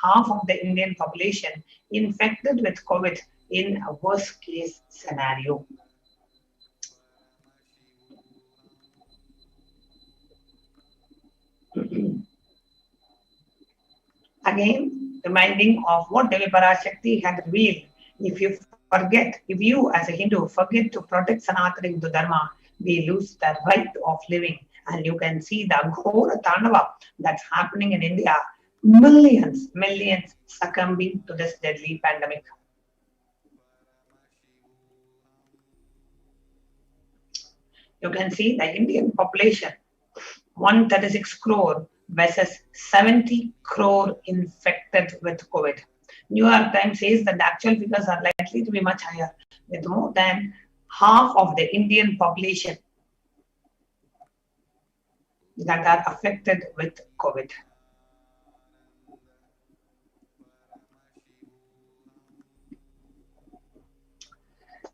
half of the Indian population infected with COVID in a worst case scenario. Again, reminding of what Devi Parashakti had revealed. If you as a Hindu forget to protect Sanatana Hindu Dharma, we lose the right of living. And you can see the Ghora Tandava that's happening in India. Millions succumbing to this deadly pandemic. You can see the Indian population, 136 crore versus 70 crore infected with COVID. New York Times says that the actual figures are likely to be much higher, with more than half of the Indian population that are affected with COVID.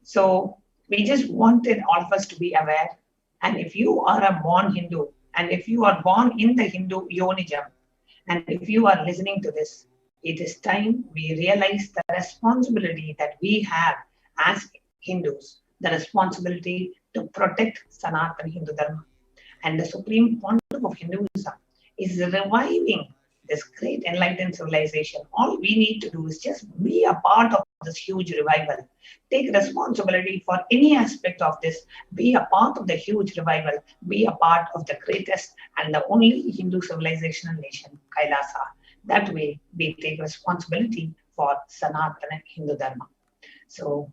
So we just wanted all of us to be aware. And if you are a born Hindu, and if you are born in the Hindu Yonijam, and if you are listening to this, it is time we realize the responsibility that we have as Hindus, the responsibility to protect Sanatana Hindu Dharma. And the supreme pontiff of Hinduism is reviving this great enlightened civilization. All we need to do is just be a part of this huge revival. Take responsibility for any aspect of this. Be a part of the huge revival. Be a part of the greatest and the only Hindu civilizational nation, Kailasa. That way, we take responsibility for Sanatana Hindu Dharma. So,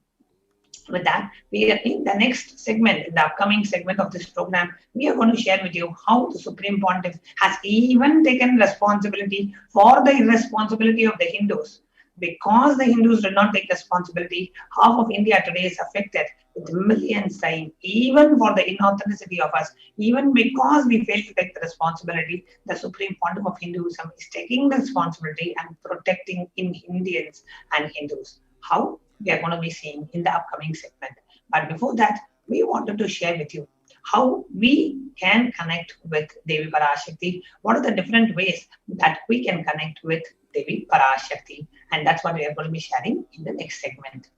with that, we are in the next segment, in the upcoming segment of this program, we are going to share with you how the Supreme Pontiff has even taken responsibility for the irresponsibility of the Hindus. Because the Hindus did not take responsibility, half of India today is affected with millions dying, even for the inauthenticity of us. Even because we fail to take the responsibility, the Supreme Pontiff of Hinduism is taking the responsibility and protecting Indians and Hindus. How? We are going to be seeing in the upcoming segment. But before that, we wanted to share with you how we can connect with Devi Parashakti. What are the different ways that we can connect with Devi Parashakti? And that's what we are going to be sharing in the next segment.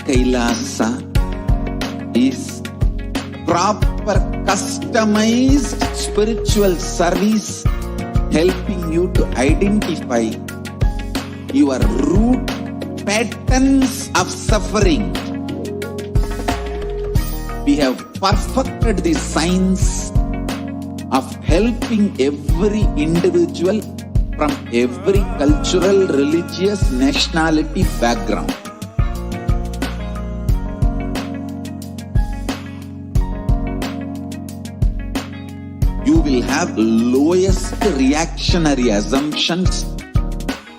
Kailasa is proper customized spiritual service helping you to identify your root patterns of suffering. We have perfected the science of helping every individual from every cultural, religious, nationality background. You will have lowest reactionary assumptions,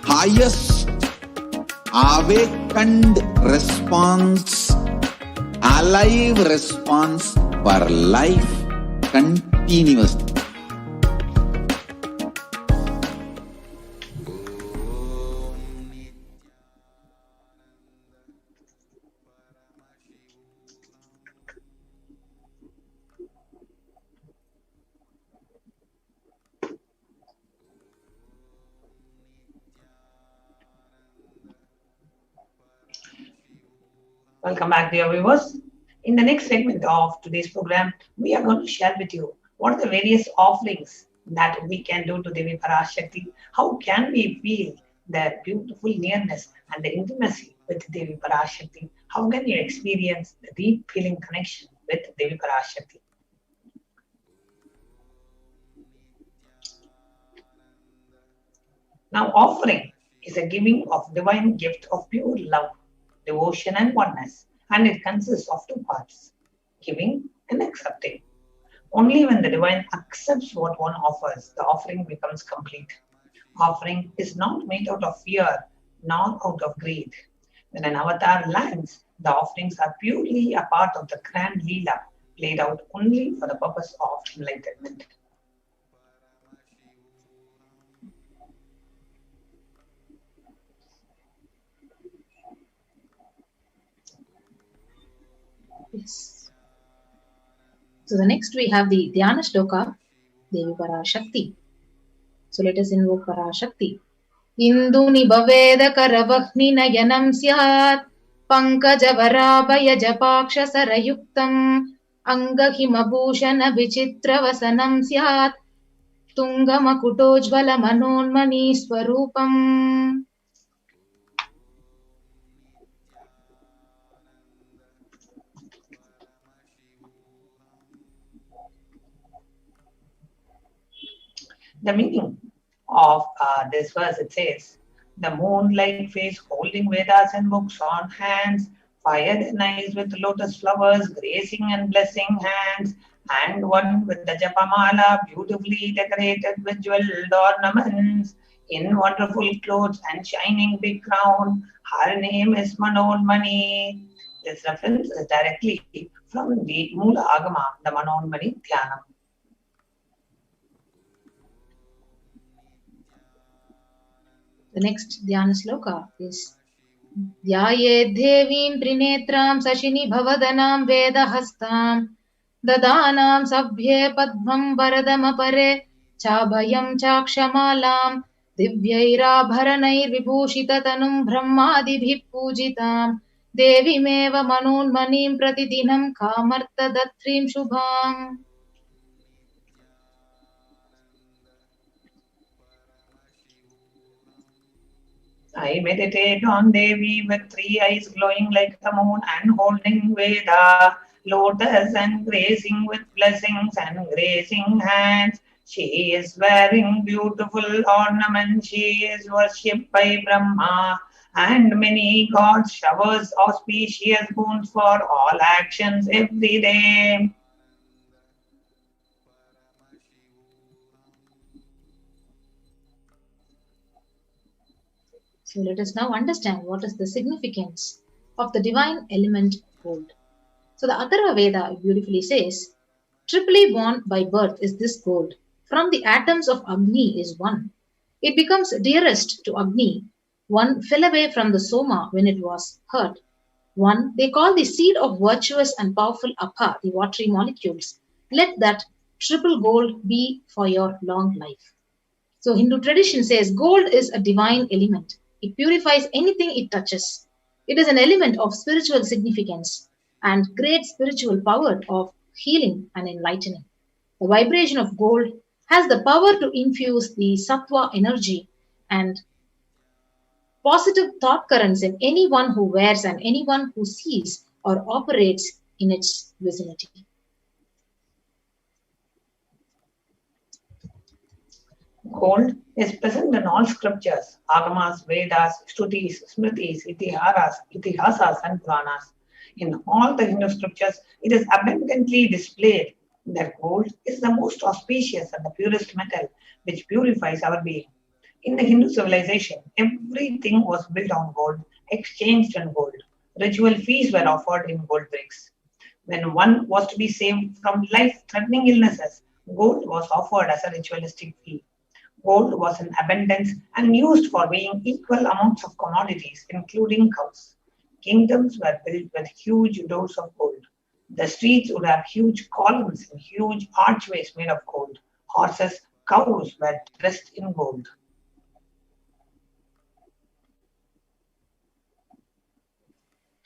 highest awakened response, alive response for life continuously. Welcome back, dear viewers. In the next segment of today's program, we are going to share with you what are the various offerings that we can do to Devi Parashakti. How can we feel their beautiful nearness and the intimacy with Devi Parashakti, how can you experience the deep feeling connection with Devi Parashakti? Now, offering is a giving of divine gift of pure love, devotion, and oneness, and it consists of two parts: giving and accepting. Only when the divine accepts what one offers, the offering becomes complete. Offering is not made out of fear nor out of greed. When an avatar lands, the offerings are purely a part of the grand Leela, played out only for the purpose of enlightenment. Yes. So the next we have the Dhyana Shloka, Devi Parashakti. So let us invoke Parashakti. Induni bhaveda karavahni nayanam syat pankajavaraabhaya japaksha sarayuktam angahimabhushana vichitra vasanam syat tungamakutojvala manonmani swarupam. The meaning of this verse, it says, the moonlight face holding Vedas and books on hands, fired and eyes with lotus flowers, gracing and blessing hands, and one with the japamala beautifully decorated with jeweled ornaments, in wonderful clothes and shining big crown. Her name is Manonmani. This reference is directly from the Mula Agama, the Manonmani Dhyanam. The next Dhyana Sloka is Dhyaye Devim Trinetram Sashini Bhavadanam Vedahastam Dadanam Sabhye Padmam Varadamapare Chabhayam Chakshamalam Divyairabharanair Vibhushitatanum Brahmadibhip Pujitam Devimeva Manonmanim Pratidinam Kamarta Datrim Shubham. I meditate on Devi with three eyes glowing like the moon and holding Veda, lotus and grazing with blessings and grazing hands. She is wearing beautiful ornaments. She is worshipped by Brahma and many gods, showers auspicious boons for all actions every day. So let us now understand what is the significance of the divine element gold. So the Atharva Veda beautifully says, triply born by birth is this gold. From the atoms of Agni is one. It becomes dearest to Agni. One fell away from the Soma when it was hurt. One they call the seed of virtuous and powerful Apha, the watery molecules. Let that triple gold be for your long life. So Hindu tradition says gold is a divine element. It purifies anything it touches. It is an element of spiritual significance and great spiritual power of healing and enlightening. The vibration of gold has the power to infuse the sattva energy and positive thought currents in anyone who wears and anyone who sees or operates in its vicinity. Gold is present in all scriptures, Agamas, Vedas, Shrutis, Smritis, Itihasas, and Puranas. In all the Hindu scriptures, it is abundantly displayed that gold is the most auspicious and the purest metal which purifies our being. In the Hindu civilization, everything was built on gold, exchanged in gold. Ritual feasts were offered in gold bricks. When one was to be saved from life-threatening illnesses, gold was offered as a ritualistic fee. Gold was in abundance and used for weighing equal amounts of commodities, including cows. Kingdoms were built with huge doors of gold. The streets would have huge columns and huge archways made of gold. Horses, cows were dressed in gold.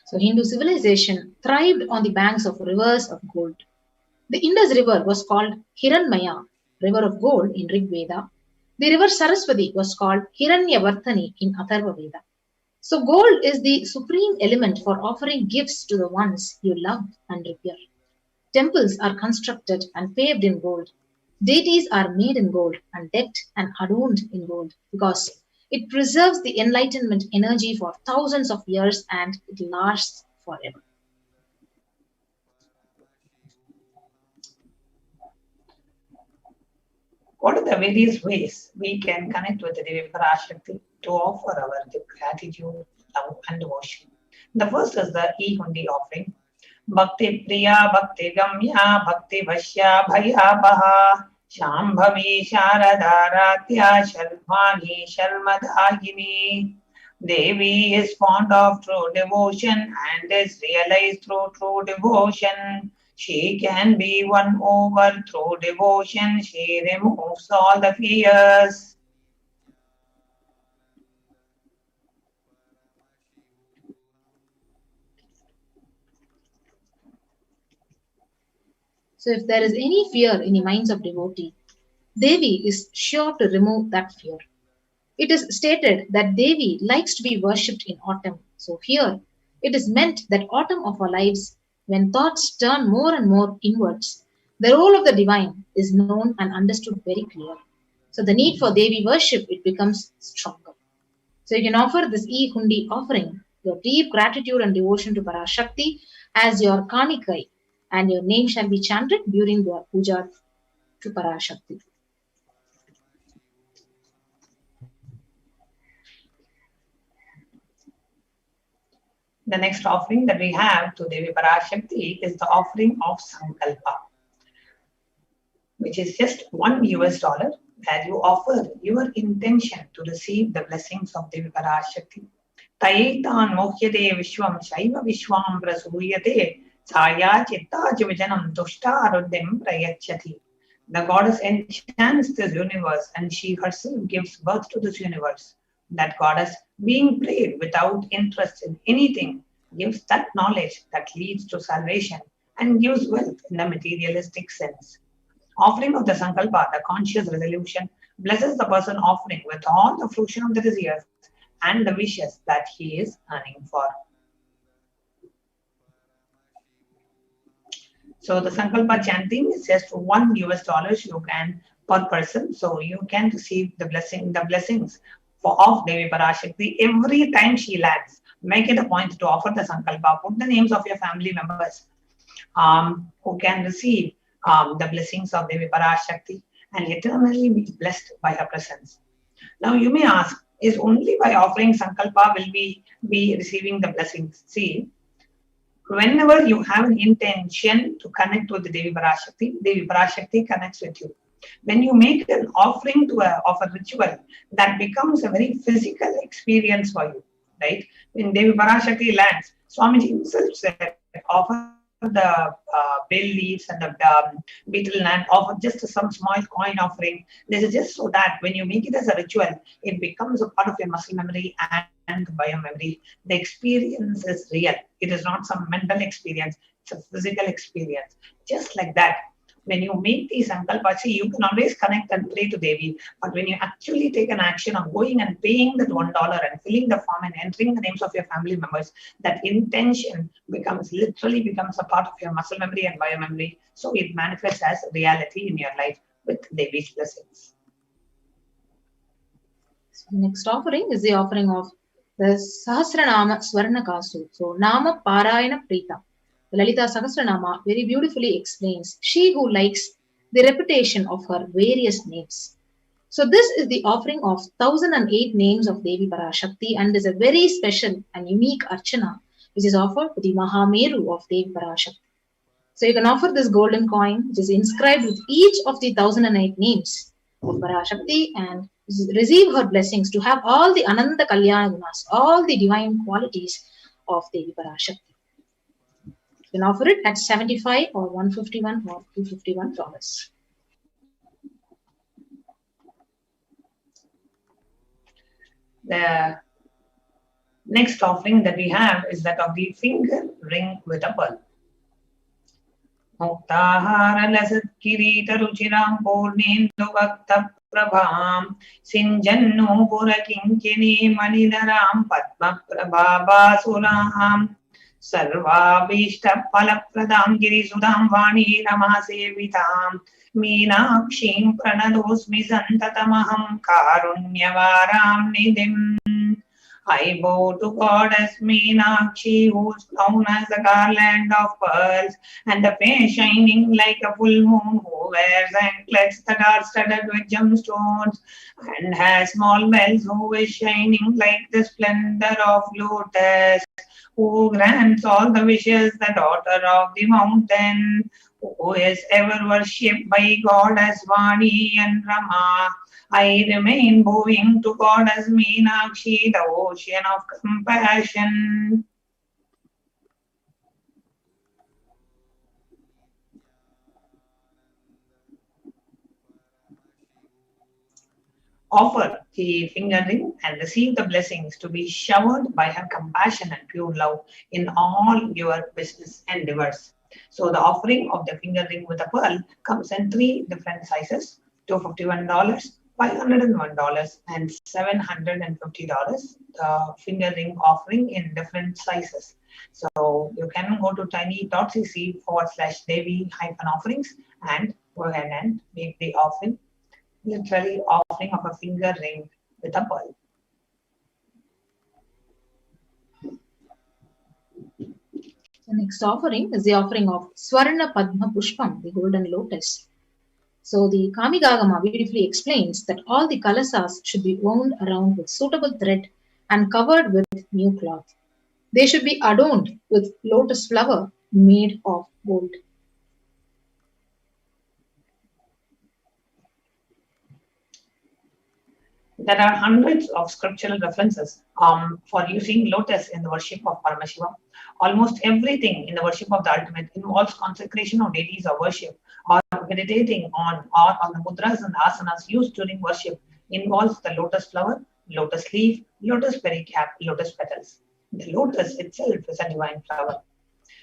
So Hindu civilization thrived on the banks of rivers of gold. The Indus River was called Hiranmaya, river of gold in Rig Veda. The river Saraswati was called Hiranyavartani in Atharva Veda. So gold is the supreme element for offering gifts to the ones you love and revere. Temples are constructed and paved in gold. Deities are made in gold and decked and adorned in gold because it preserves the enlightenment energy for thousands of years and it lasts forever. What are the various ways we can connect with the Devi Parashakti to offer our gratitude, love, and devotion? The first is the e-hundi offering. Bhakti Priya, Bhakti Gamya, Bhakti Vashya, Bhayabaha, Shambhavi Sharadaratya, Shalmani Shalmadagini. Devi is fond of true devotion and is realized through true devotion. She can be won over through devotion. She removes all the fears. So if there is any fear in the minds of devotee, Devi is sure to remove that fear. It is stated that Devi likes to be worshipped in autumn. So here it is meant that autumn of our lives, when thoughts turn more and more inwards, the role of the divine is known and understood very clearly. So the need for Devi worship it becomes stronger. So you can offer this e-hundi offering, your deep gratitude and devotion to Parashakti as your kanikai, and your name shall be chanted during your puja to Parashakti. The next offering that we have to Devi Parashakti is the offering of Sankalpa, which is just $1 that you offer your intention to receive the blessings of Devi Parashakti. Tayetan mohyate vishwam shaiva vishwam prasuyate saya chitta chivijanam tushta aruddhim prayachati. The goddess enchants this universe and she herself gives birth to this universe. That goddess, being prayed without interest in anything, gives that knowledge that leads to salvation and gives wealth in the materialistic sense. Offering of the Sankalpa, the conscious resolution, blesses the person offering with all the fruition of the desires and the wishes that he is earning for. So the Sankalpa chanting is just $1 you can per person. So you can receive the blessings of Devi Parashakti every time she lands. Make it a point to offer the Sankalpa. Put the names of your family members who can receive the blessings of Devi Parashakti and eternally be blessed by her presence. Now you may ask, is only by offering Sankalpa will we be receiving the blessings? See, whenever you have an intention to connect with the Devi Parashakti connects with you. When you make an offering of a ritual, that becomes a very physical experience for you, right? When Devi Parashakti lands, Swamiji himself said, offer the bay leaves and the beetle nut, offer just some small coin offering. This is just so that when you make it as a ritual, it becomes a part of your muscle memory and biomemory. The experience is real. It is not some mental experience. It's a physical experience. Just like that, when you make these sankalpas, see, you can always connect and pray to Devi, but when you actually take an action of going and paying that $1 and filling the form and entering the names of your family members, that intention literally becomes a part of your muscle memory and biomemory. So it manifests as reality in your life with Devi's blessings. So next offering is the offering of the Sahasranama Swarnakasu. So Nama Parayana Prita. The Lalita Sahasranama very beautifully explains she who likes the repetition of her various names. So this is the offering of 1008 names of Devi Parashakti and is a very special and unique archana which is offered to the Mahameru of Devi Parashakti. So you can offer this golden coin which is inscribed with each of the 1008 names of Parashakti and receive her blessings to have all the Ananda Kalyana Gunas, all the divine qualities of Devi Parashakti. You can offer it at $75 or $151 or $251. The next offering that we have is that of the finger ring with a pearl. मुक्ताहारलसत्किरीटरुचिरां पूर्णेन्दुभक्तप्रभां सिञ्जन्नूपुरकिङ्किणीमणिधरां पद्मप्रभाभासुरां सर्वाभीष्टफलप्रदां गिरिसुधां वाणी रमासेवितां मीनाक्षीं प्रणतोऽस्मि सन्ततमहं कारुण्यवारां निधिम्. I bow to Goddess Meenakshi, who's known as the garland of pearls, and the face shining like a full moon, who wears anklets that are studded with gemstones, and has small bells, who is shining like the splendor of lotus, who grants all the wishes, the daughter of the mountain, who is ever worshipped by Goddess Vani and Rama. I remain bowing to Goddess Meenakshi, the ocean of compassion. Offer the finger ring and receive the blessings to be showered by her compassion and pure love in all your business endeavors. So the offering of the finger ring with a pearl comes in 3 different sizes: $251, $501, and $750. The finger ring offering in different sizes. So you can go to tiny.cc/Devi-offerings and go ahead and make the offering, literally offering of a finger ring with a pearl. The next offering is the offering of Swarna Padma Pushpam, the golden lotus. So the Kamigagama beautifully explains that all the kalasas should be wound around with suitable thread and covered with new cloth. They should be adorned with lotus flower made of gold. There are hundreds of scriptural references for using lotus in the worship of Paramashiva. Almost everything in the worship of the ultimate involves consecration of deities or worship, or meditating on the mudras and asanas used during worship involves the lotus flower, lotus leaf, lotus berry cap, lotus petals. The lotus itself is a divine flower.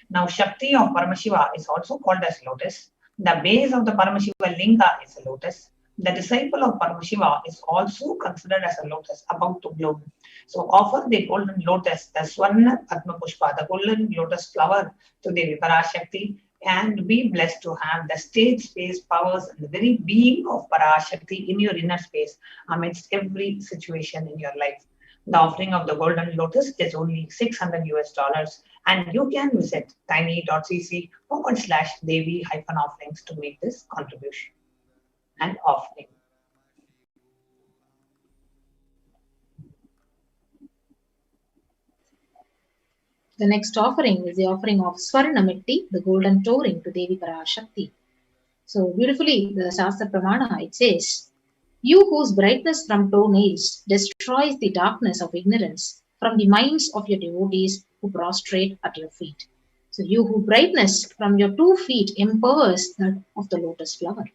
Now, Shakti of Paramashiva is also called as lotus. The base of the Paramashiva linga is a lotus. The disciple of Paramashiva is also considered as a lotus about to bloom. So offer the golden lotus, the Swarna Padma Pushpa, the golden lotus flower, to Devi Parashakti, and be blessed to have the state space powers and the very being of Parashakti in your inner space amidst every situation in your life. The offering of the golden lotus is only $600, and you can visit tiny.cc/Devi-offerings to make this contribution and offering. The next offering is the offering of Swarnamitti, the golden touring to Devi Parashakti. So beautifully, the Shastra Pramana, it says, "You whose brightness from toenails destroys the darkness of ignorance from the minds of your devotees who prostrate at your feet." So you whose brightness from your 2 feet empowers that of the lotus flower.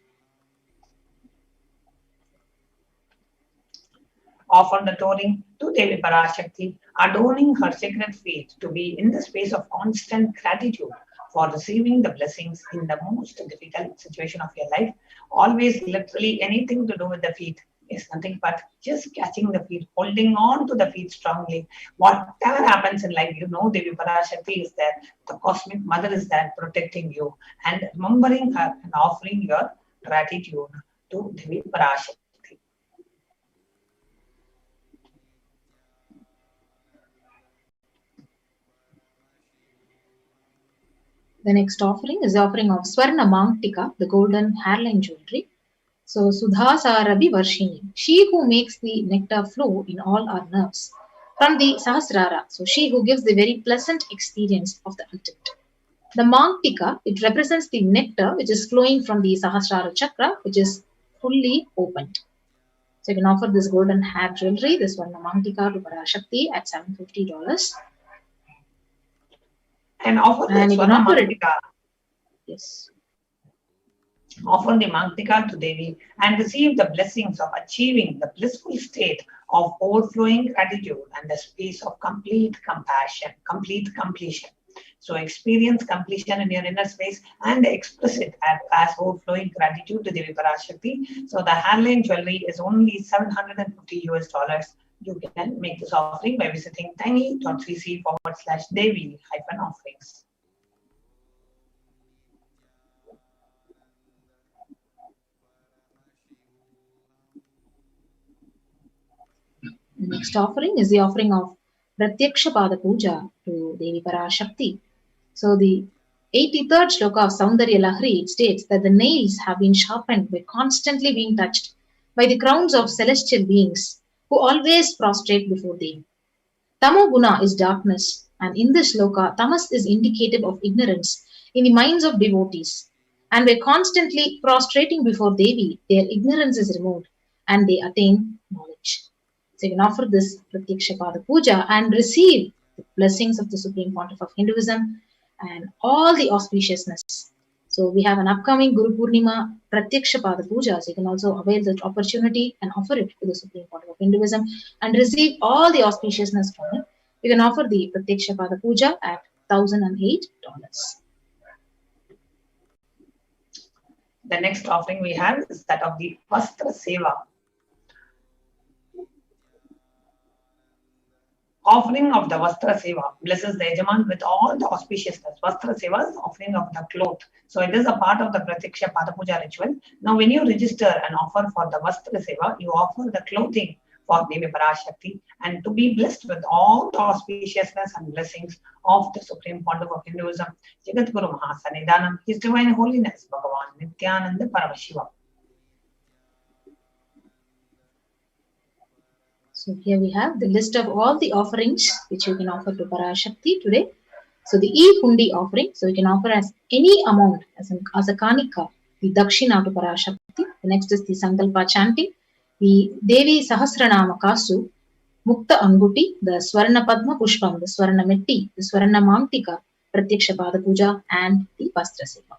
Offer the touring to Devi Parashakti, adorning her sacred feet to be in the space of constant gratitude for receiving the blessings in the most difficult situation of your life. Always, literally, anything to do with the feet is nothing but just catching the feet, holding on to the feet strongly. Whatever happens in life, you know Devi Parashakti is there, the cosmic mother is there protecting you, and remembering her and offering your gratitude to Devi Parashakti. The next offering is the offering of Swarna Mangtika, the golden hairline jewelry. So Sudhasarabi Varshini, she who makes the nectar flow in all our nerves from the Sahasrara, so she who gives the very pleasant experience of the ultimate. The Mangtika, it represents the nectar which is flowing from the Sahasrara chakra, which is fully opened. So you can offer this golden hair jewelry, this one Mangtika to Parashakti at $750. And offer the Swarna Mangtika. Yes. Offer the Mangtika to Devi and receive the blessings of achieving the blissful state of overflowing gratitude and the space of complete compassion, complete completion. So experience completion in your inner space and express it as overflowing gratitude to Devi Parashakti. So the hairline jewelry is only $750. You can make this offering by visiting tiny.cc/Devi-offerings. The next offering is the offering of Pratyaksha Pada Puja to Devi Parashakti. So the 83rd shloka of Saundarya Lahari, it states that the nails have been sharpened by constantly being touched by the crowns of celestial beings who always prostrate before Devi. Tamo guna is darkness, and in this shloka, tamas is indicative of ignorance in the minds of devotees. And by constantly prostrating before Devi, their ignorance is removed and they attain knowledge. So you can offer this Pratyaksha Pada Puja and receive the blessings of the Supreme Pontiff of Hinduism and all the auspiciousness. So we have an upcoming Guru Purnima Pratyaksha Pada Puja. So you can also avail that opportunity and offer it to the Supreme Pontiff of Hinduism and receive all the auspiciousness from it. You can offer the Pratyaksha Pada Puja at $1,008. The next offering we have is that of the Vastra Seva. Offering of the Vastra Seva blesses the Yajaman with all the auspiciousness. Vastra Seva is offering of the cloth. So it is a part of the Pratyaksha Pada Puja ritual. Now when you register and offer for the Vastra Seva, you offer the clothing for Devi Parashakti and to be blessed with all the auspiciousness and blessings of the Supreme Pontiff of Hinduism, Jagat Guru Mahasanidanam, His Divine Holiness, Bhagavan Nityananda Parameshiva. So here we have the list of all the offerings which you can offer to Parashakti today. So the e-hundi offering, so you can offer as any amount as a kanika, the dakshina to Parashakti. The next is the Sankalpa chanting, the Devi Sahasranama Kasu, Mukta Anguti, the Swarna Padma Pushpam, the Swarna Metti, the Swarna Mamtika, Pratyaksha Pada Puja, and the Vastra Seva.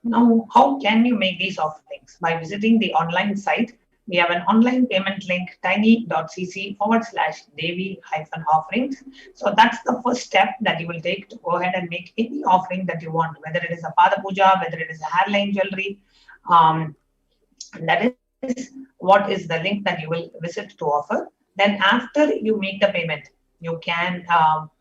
Now, how can you make these offerings? By visiting the online site. We have an online payment link, tiny.cc/Devi-offerings. So that's the first step that you will take to go ahead and make any offering that you want, whether it is a Pada Puja, whether it is a hairline jewelry. That is what is the link that you will visit to offer. Then after you make the payment, you can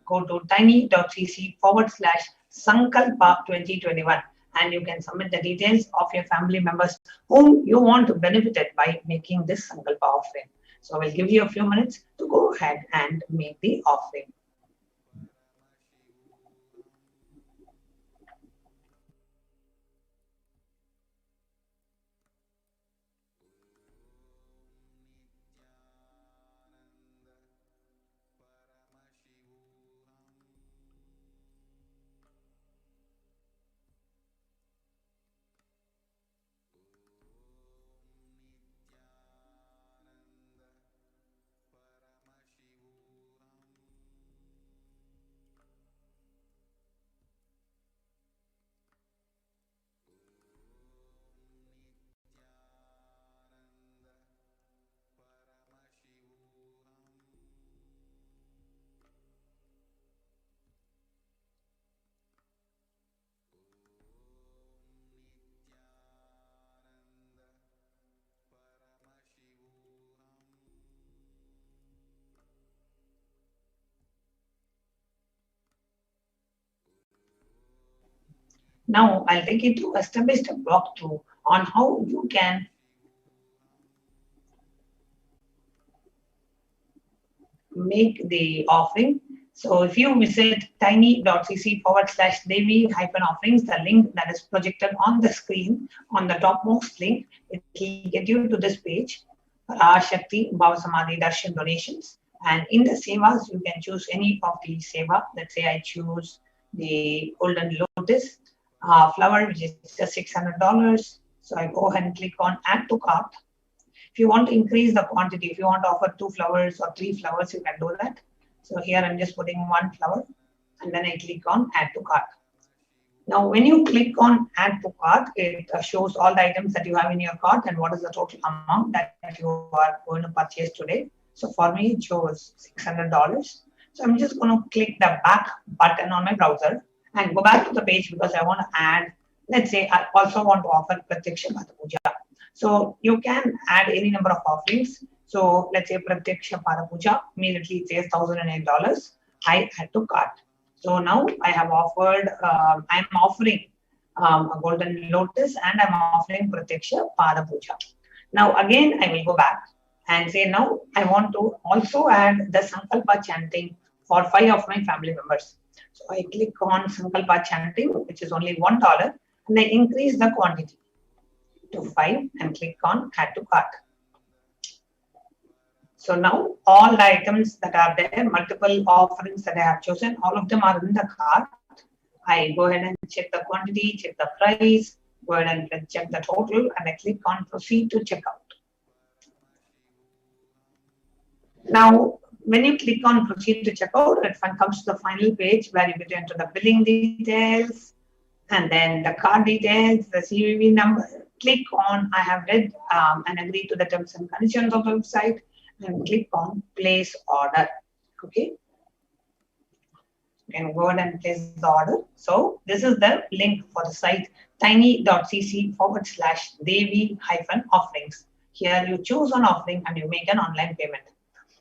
go to tiny.cc/Sankalpa 2021. And you can submit the details of your family members whom you want to benefit it by making this Sankalpa offering. So we'll give you a few minutes to go ahead and make the offering. Now I'll take you through a step-by-step walkthrough on how you can make the offering. So if you visit tiny.cc/Devi-offerings, the link that is projected on the screen, on the topmost link, it will get you to this page, Parashakti Bhavasamadhi Darshan donations. And in the sevas, you can choose any of the seva. Let's say I choose the golden lotus flower, which is just $600. So I go ahead and click on add to cart. If you want to increase the quantity, if you want to offer 2 flowers or 3 flowers, you can do that. So here I'm just putting 1 flower and then I click on add to cart. Now, when you click on add to cart, it shows all the items that you have in your cart and what is the total amount that you are going to purchase today. So for me, it shows $600. So I'm just going to click the back button on my browser and go back to the page because I want to add, let's say I also want to offer Pratyaksha Pada Puja. So you can add any number of offerings. So let's say Pratyaksha Pada Puja, immediately it says $1,008. I add to cart. So now I have offered, I'm offering a golden lotus and I'm offering Pratyaksha Pada Puja. Now again, I will go back and say now I want to also add the Sankalpa chanting for 5 of my family members. So I click on Sankalpa chanting, which is only $1, and I increase the quantity to 5 and click on add to cart. So now all the items that are there, multiple offerings that I have chosen, all of them are in the cart. I go ahead and check the quantity, check the price, go ahead and check the total, and I click on proceed to checkout. Now, when you click on proceed to checkout, it comes to the final page where you get to enter the billing details and then the card details, the CVV number. Click on I have read and agreed to the terms and conditions of the website and click on place order. Okay. You can go ahead and place the order. So this is the link for the site tiny.cc/Devi-offerings. Here you choose an offering and you make an online payment.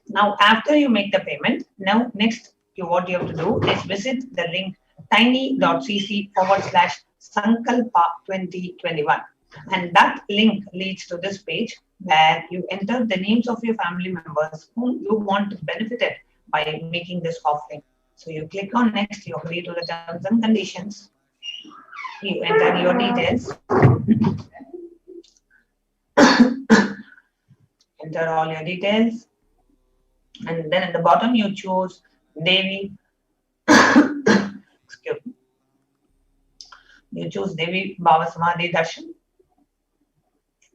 Now, after you make the payment, now next what you have to do is visit the link tiny.cc/Sankalpa 2021. And that link leads to this page where you enter the names of your family members whom you want to benefit by making this offering. So you click on next, you agree to the terms and conditions, you enter your details, enter all your details, and then at the bottom you choose Devi, excuse me, you choose Devi Bhava Samadhi Darshan,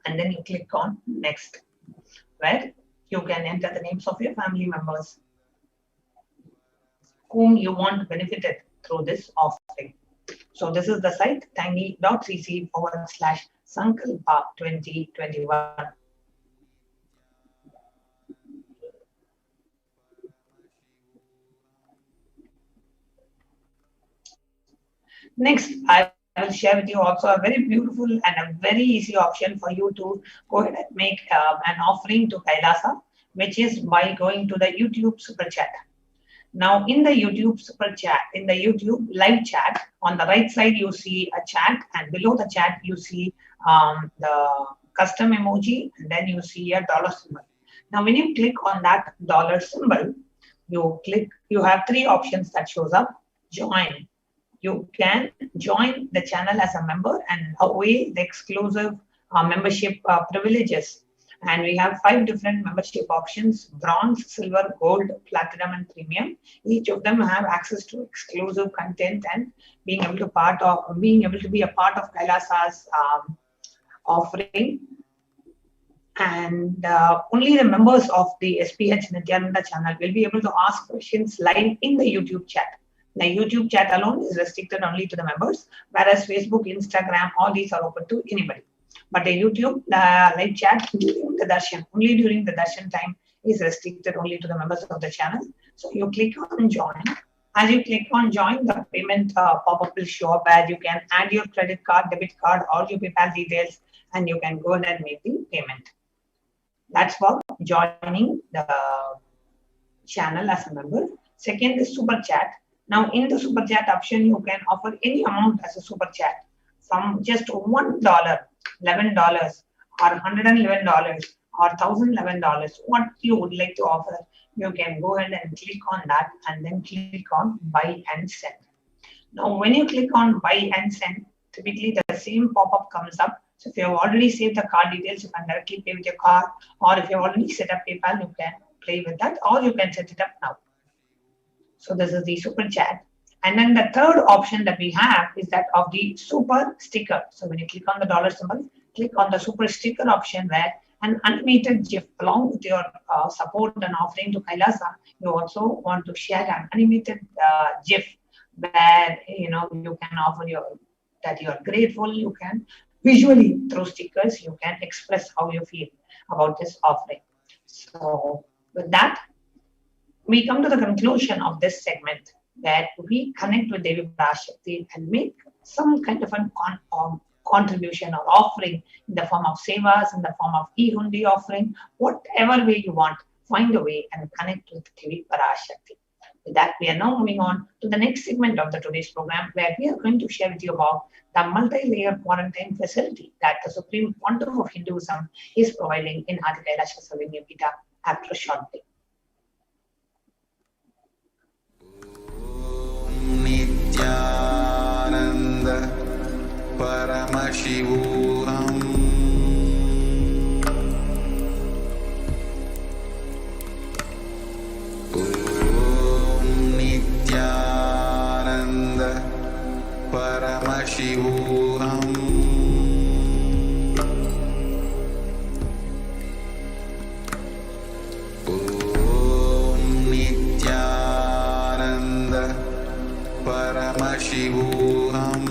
and then you click on next, where you can enter the names of your family members whom you want benefited through this offering. So this is the site tiny.cc/Sankalpa 2021. Next, I will share with you also a very beautiful and a very easy option for you to go ahead and make an offering to Kailasa, which is by going to the YouTube Super Chat. Now, in the YouTube Super Chat, in the YouTube live chat, on the right side, you see a chat, and below the chat, you see the custom emoji, and then you see a dollar symbol. Now, when you click on that dollar symbol, you have 3 options that shows up. Join. You can join the channel as a member and away the exclusive membership privileges. And we have 5 different membership options: bronze, silver, gold, platinum, and premium. Each of them have access to exclusive content and being able to be a part of Kailasa's offering. And only the members of the SPH Nityananda channel will be able to ask questions live in the YouTube chat. The YouTube chat alone is restricted only to the members, whereas Facebook, Instagram, all these are open to anybody. But the YouTube live chat during the darshan, only during the darshan time, is restricted only to the members of the channel. So you click on join. As you click on join, the payment pop-up will show up where you can add your credit card, debit card, or your PayPal details, and you can go ahead and make the payment. That's for joining the channel as a member. Second is super chat. Now in the super chat option, you can offer any amount as a super chat, from just $1, $11, or $111, or $1,011. What you would like to offer, you can go ahead and click on that and then click on buy and send. Now when you click on buy and send, typically the same pop-up comes up. So if you have already saved the card details, you can directly pay with your card, or if you have already set up PayPal, you can play with that, or you can set it up now. So this is the super chat. And then the third option that we have is that of the super sticker. So when you click on the dollar symbol, click on the super sticker option, where an animated GIF along with your support and offering to Kailasa, you also want to share an animated GIF where you can offer that you are grateful. You can visually, through stickers, you can express how you feel about this offering. So with that, we come to the conclusion of this segment that we connect with Devi Parashakti and make some kind of a contribution or offering in the form of sevas, in the form of e-hundi offering, whatever way you want, find a way and connect with Devi Parashakti. With that, we are now moving on to the next segment of the today's program, where we are going to share with you about the multi-layer quarantine facility that the Supreme Pontiff of Hinduism is providing in Adi Kailasa Pita after a short break. Nityananda Paramashivoham Om Nityananda Paramashivoham Om Nityananda Paramashivoham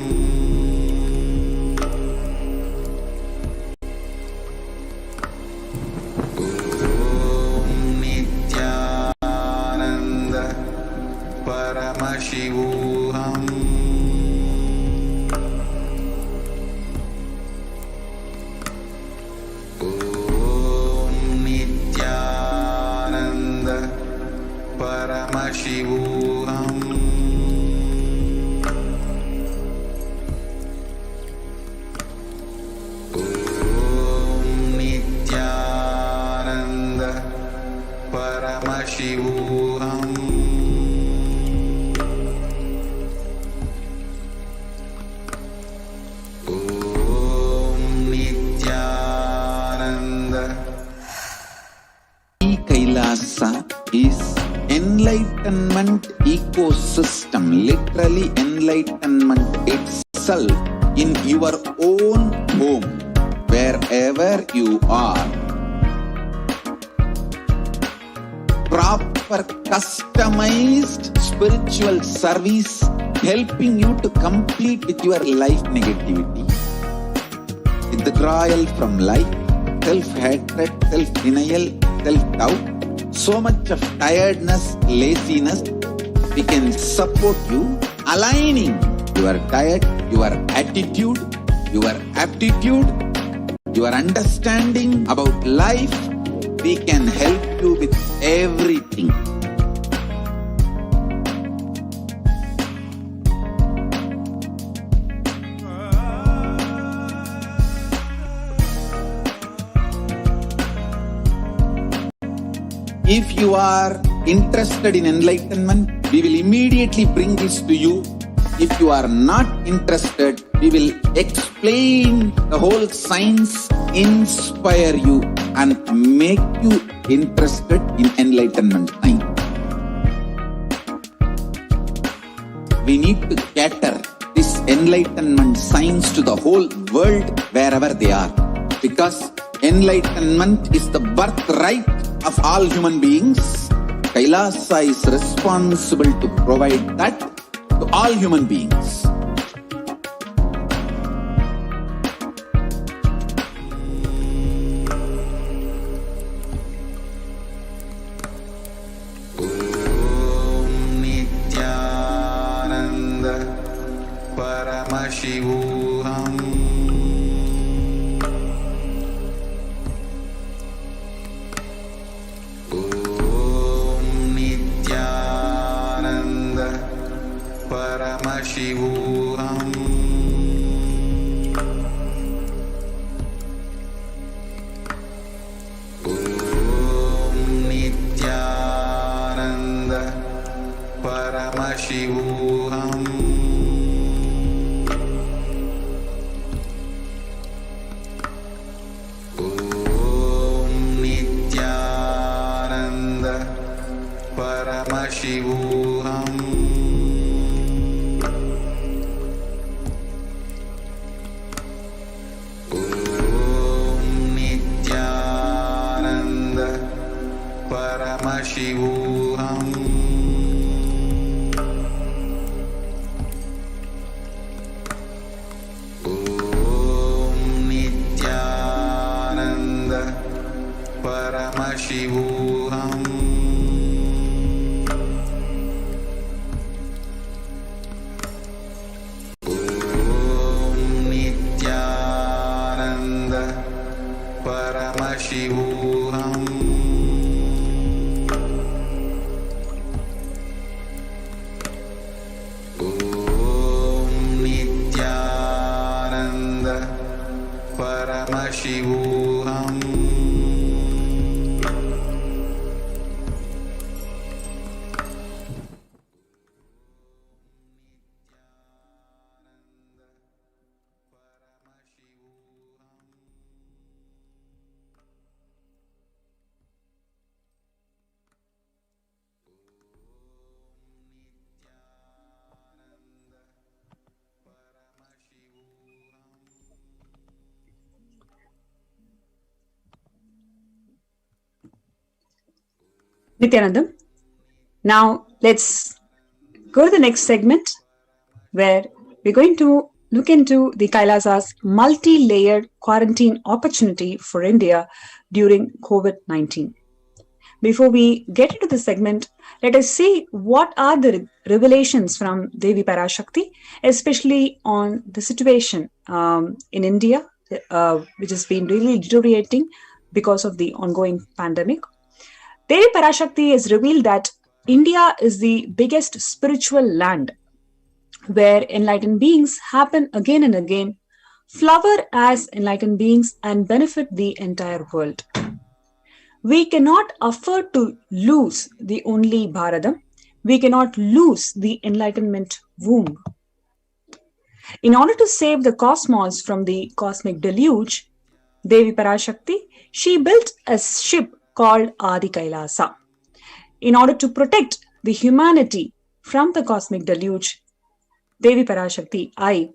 Om Nityananda Paramashivoham Om Nityananda Paramashivoham Paramashivoham Om Nityananda. Kailasa is enlightenment ecosystem, literally enlightenment itself in your own home, wherever you are. Proper customized spiritual service helping you to complete with your life negativity, withdrawal from life, self-hatred, self-denial, self-doubt, so much of tiredness, laziness. We can support you aligning your diet, your attitude, your aptitude, your understanding about life. We can help you with everything. If you are interested in enlightenment, we will immediately bring this to you. If you are not interested, we will explain the whole science, inspire you and make you interested in enlightenment time. We need to cater this enlightenment science to the whole world wherever they are, because enlightenment is the birthright of all human beings. Kailasa is responsible to provide that to all human beings. Om Nityananda Paramashivoham Paramashivoham Om Nityananda Paramashivoham Om Nityananda Paramashivoham Paramashivoham Om Nityananda Paramashivoham Nityanandam. Now let's go to the next segment where we're going to look into the Kailasa's multi-layered quarantine opportunity for India during COVID-19. Before we get into the segment, let us see what are the revelations from Devi Parashakti, especially on the situation in India, which has been really deteriorating because of the ongoing pandemic. Devi Parashakti has revealed that India is the biggest spiritual land where enlightened beings happen again and again, flower as enlightened beings, and benefit the entire world. We cannot afford to lose the only Bharadam. We cannot lose the enlightenment womb. In order to save the cosmos from the cosmic deluge, Devi Parashakti, she built a ship called Adi Kailasa. In order to protect the humanity from the cosmic deluge, Devi Parashakti, I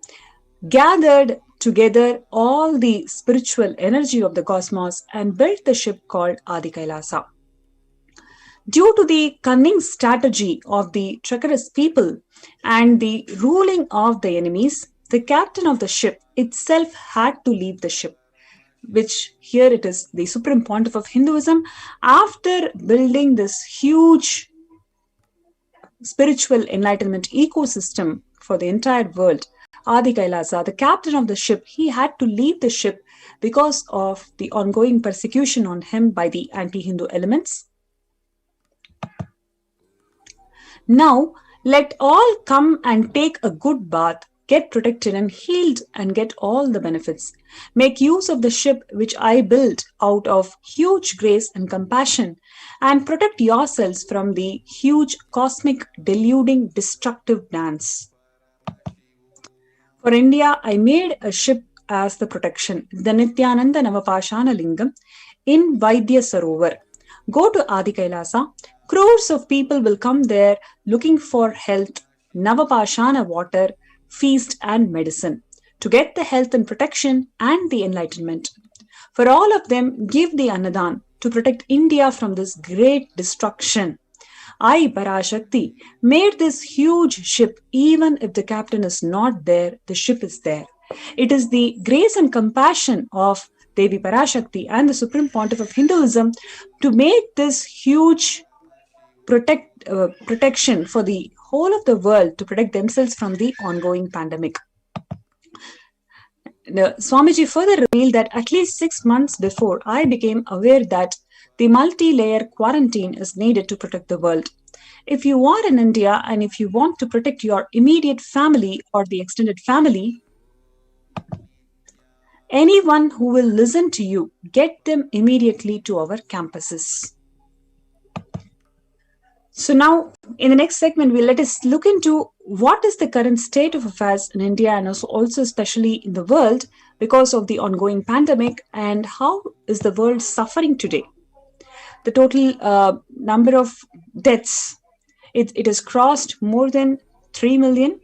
gathered together all the spiritual energy of the cosmos and built the ship called Adi Kailasa. Due to the cunning strategy of the treacherous people and the ruling of the enemies, the captain of the ship itself had to leave the ship, which here it is the Supreme Pontiff of Hinduism. After building this huge spiritual enlightenment ecosystem for the entire world, Adi Kailasa, the captain of the ship, he had to leave the ship because of the ongoing persecution on him by the anti-Hindu elements. Now, let all come and take a good bath, get protected and healed, and get all the benefits. Make use of the ship which I built out of huge grace and compassion, and protect yourselves from the huge cosmic deluding destructive dance. For India, I made a ship as the protection, the Nityananda Navapashana Lingam in Vaidya Sarovar. Go to Adi Kailasa. Crores of people will come there looking for health, Navapashana water, feast and medicine to get the health and protection and the enlightenment. For all of them, give the Annadan to protect India from this great destruction. I, Parashakti, made this huge ship. Even if the captain is not there, the ship is there. It is the grace and compassion of Devi Parashakti and the Supreme Pontiff of Hinduism to make this huge protection for the whole of the world to protect themselves from the ongoing pandemic. Swamiji further revealed that at least 6 months before, I became aware that the multi-layer quarantine is needed to protect the world. If you are in India and if you want to protect your immediate family or the extended family, anyone who will listen to you, get them immediately to our campuses. So now, in the next segment, let us look into what is the current state of affairs in India and also especially in the world because of the ongoing pandemic, and how is the world suffering today. The total number of deaths, it has crossed more than 3 million.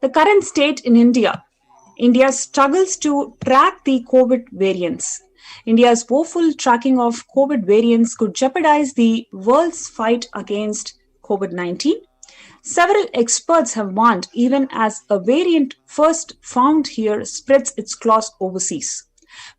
The current state in India struggles to track the COVID variants. India's woeful tracking of COVID variants could jeopardize the world's fight against COVID-19. Several experts have warned, even as a variant first found here spreads its claws overseas.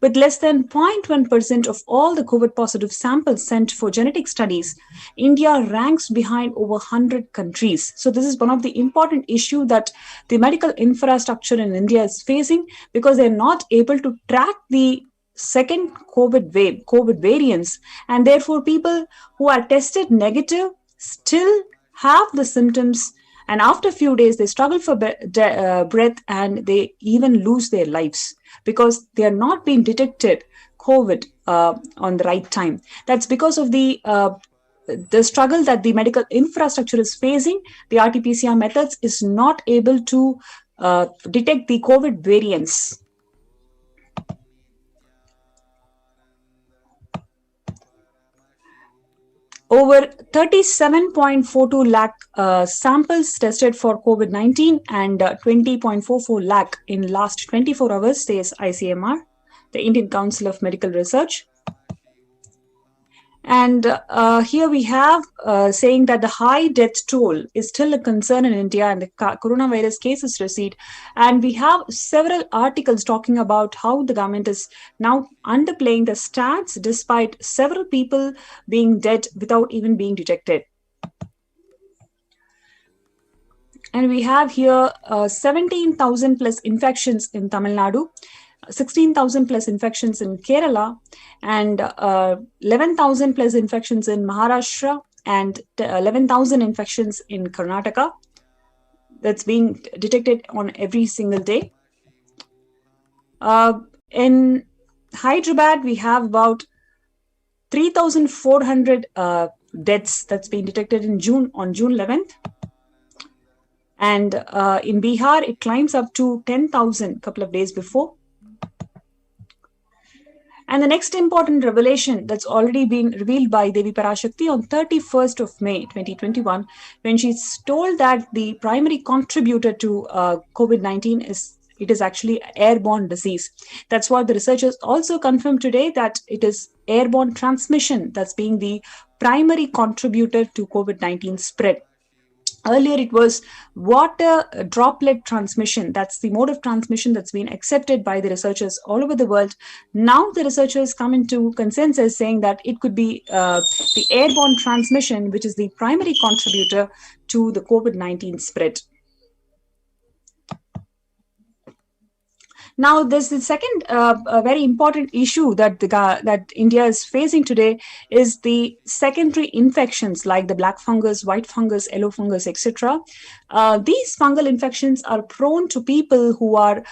With less than 0.1% of all the COVID-positive samples sent for genetic studies, India ranks behind over 100 countries. So this is one of the important issues that the medical infrastructure in India is facing, because they're not able to track the second COVID wave, COVID variants, and therefore people who are tested negative still have the symptoms, and after a few days they struggle for breath and they even lose their lives because they are not being detected COVID on the right time. That's because of the struggle that the medical infrastructure is facing. The RT-PCR methods is not able to detect the COVID variants. Over 37.42 lakh samples tested for COVID-19 and 20.44 lakh in last 24 hours, says ICMR, the Indian Council of Medical Research. And here we have saying that the high death toll is still a concern in India and the coronavirus cases recede. And we have several articles talking about how the government is now underplaying the stats despite several people being dead without even being detected. And we have here 17,000 plus infections in Tamil Nadu, 16,000 plus infections in Kerala, and 11,000 plus infections in Maharashtra, and 11,000 infections in Karnataka. That's being detected on every single day. In Hyderabad, we have about 3,400 deaths that's been detected on June 11th. And in Bihar, it climbs up to 10,000 a couple of days before. And the next important revelation that's already been revealed by Devi Parashakti on 31st of May 2021, when she's told that the primary contributor to COVID-19 is actually airborne disease. That's what the researchers also confirmed today, that it is airborne transmission that's being the primary contributor to COVID-19 spread. Earlier, it was water droplet transmission. That's the mode of transmission that's been accepted by the researchers all over the world. Now, the researchers come into consensus saying that it could be the airborne transmission, which is the primary contributor to the COVID-19 spread. Now, there's the second very important issue that India is facing today is the secondary infections like the black fungus, white fungus, yellow fungus, etc. These fungal infections are prone to people who are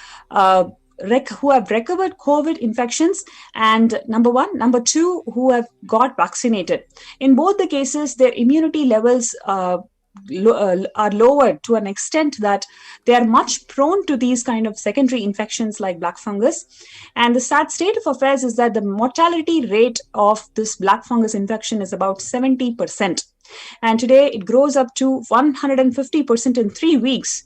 who have recovered COVID infections, and number one. Number two, who have got vaccinated. In both the cases, their immunity levels are lowered to an extent that they are much prone to these kind of secondary infections like black fungus. And the sad state of affairs is that the mortality rate of this black fungus infection is about 70%. And today it grows up to 150% in 3 weeks.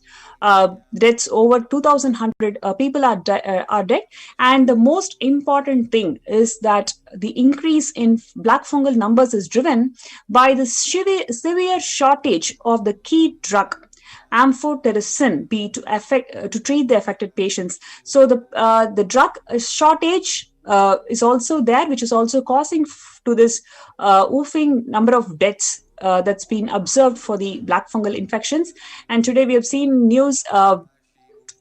Deaths over 2,100 people are dead. And the most important thing is that the increase in black fungal numbers is driven by the severe shortage of the key drug amphotericin B to treat the affected patients. So the drug shortage is also there, which is also causing to this woofing number of deaths that's been observed for the black fungal infections. And today we have seen news.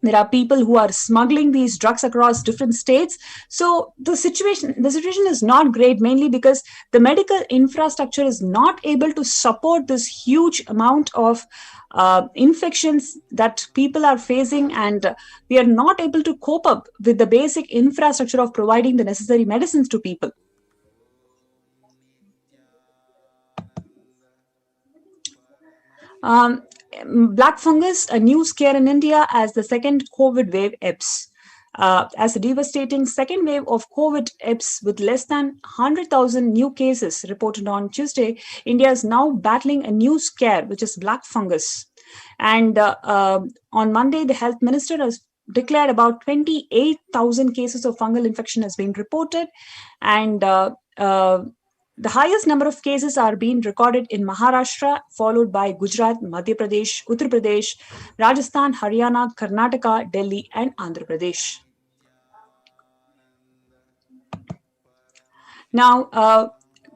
There are people who are smuggling these drugs across different states. So the situation is not great, mainly because the medical infrastructure is not able to support this huge amount of infections that people are facing, and we are not able to cope up with the basic infrastructure of providing the necessary medicines to people. Black fungus, a new scare in India as the second COVID wave ebbs. As a devastating second wave of COVID ebbs with less than 100,000 new cases reported on Tuesday, India is now battling a new scare, which is black fungus. And on Monday, the health minister has declared about 28,000 cases of fungal infection has been reported. And the highest number of cases are being recorded in Maharashtra, followed by Gujarat, Madhya Pradesh, Uttar Pradesh, Rajasthan, Haryana, Karnataka, Delhi, and Andhra Pradesh. Now,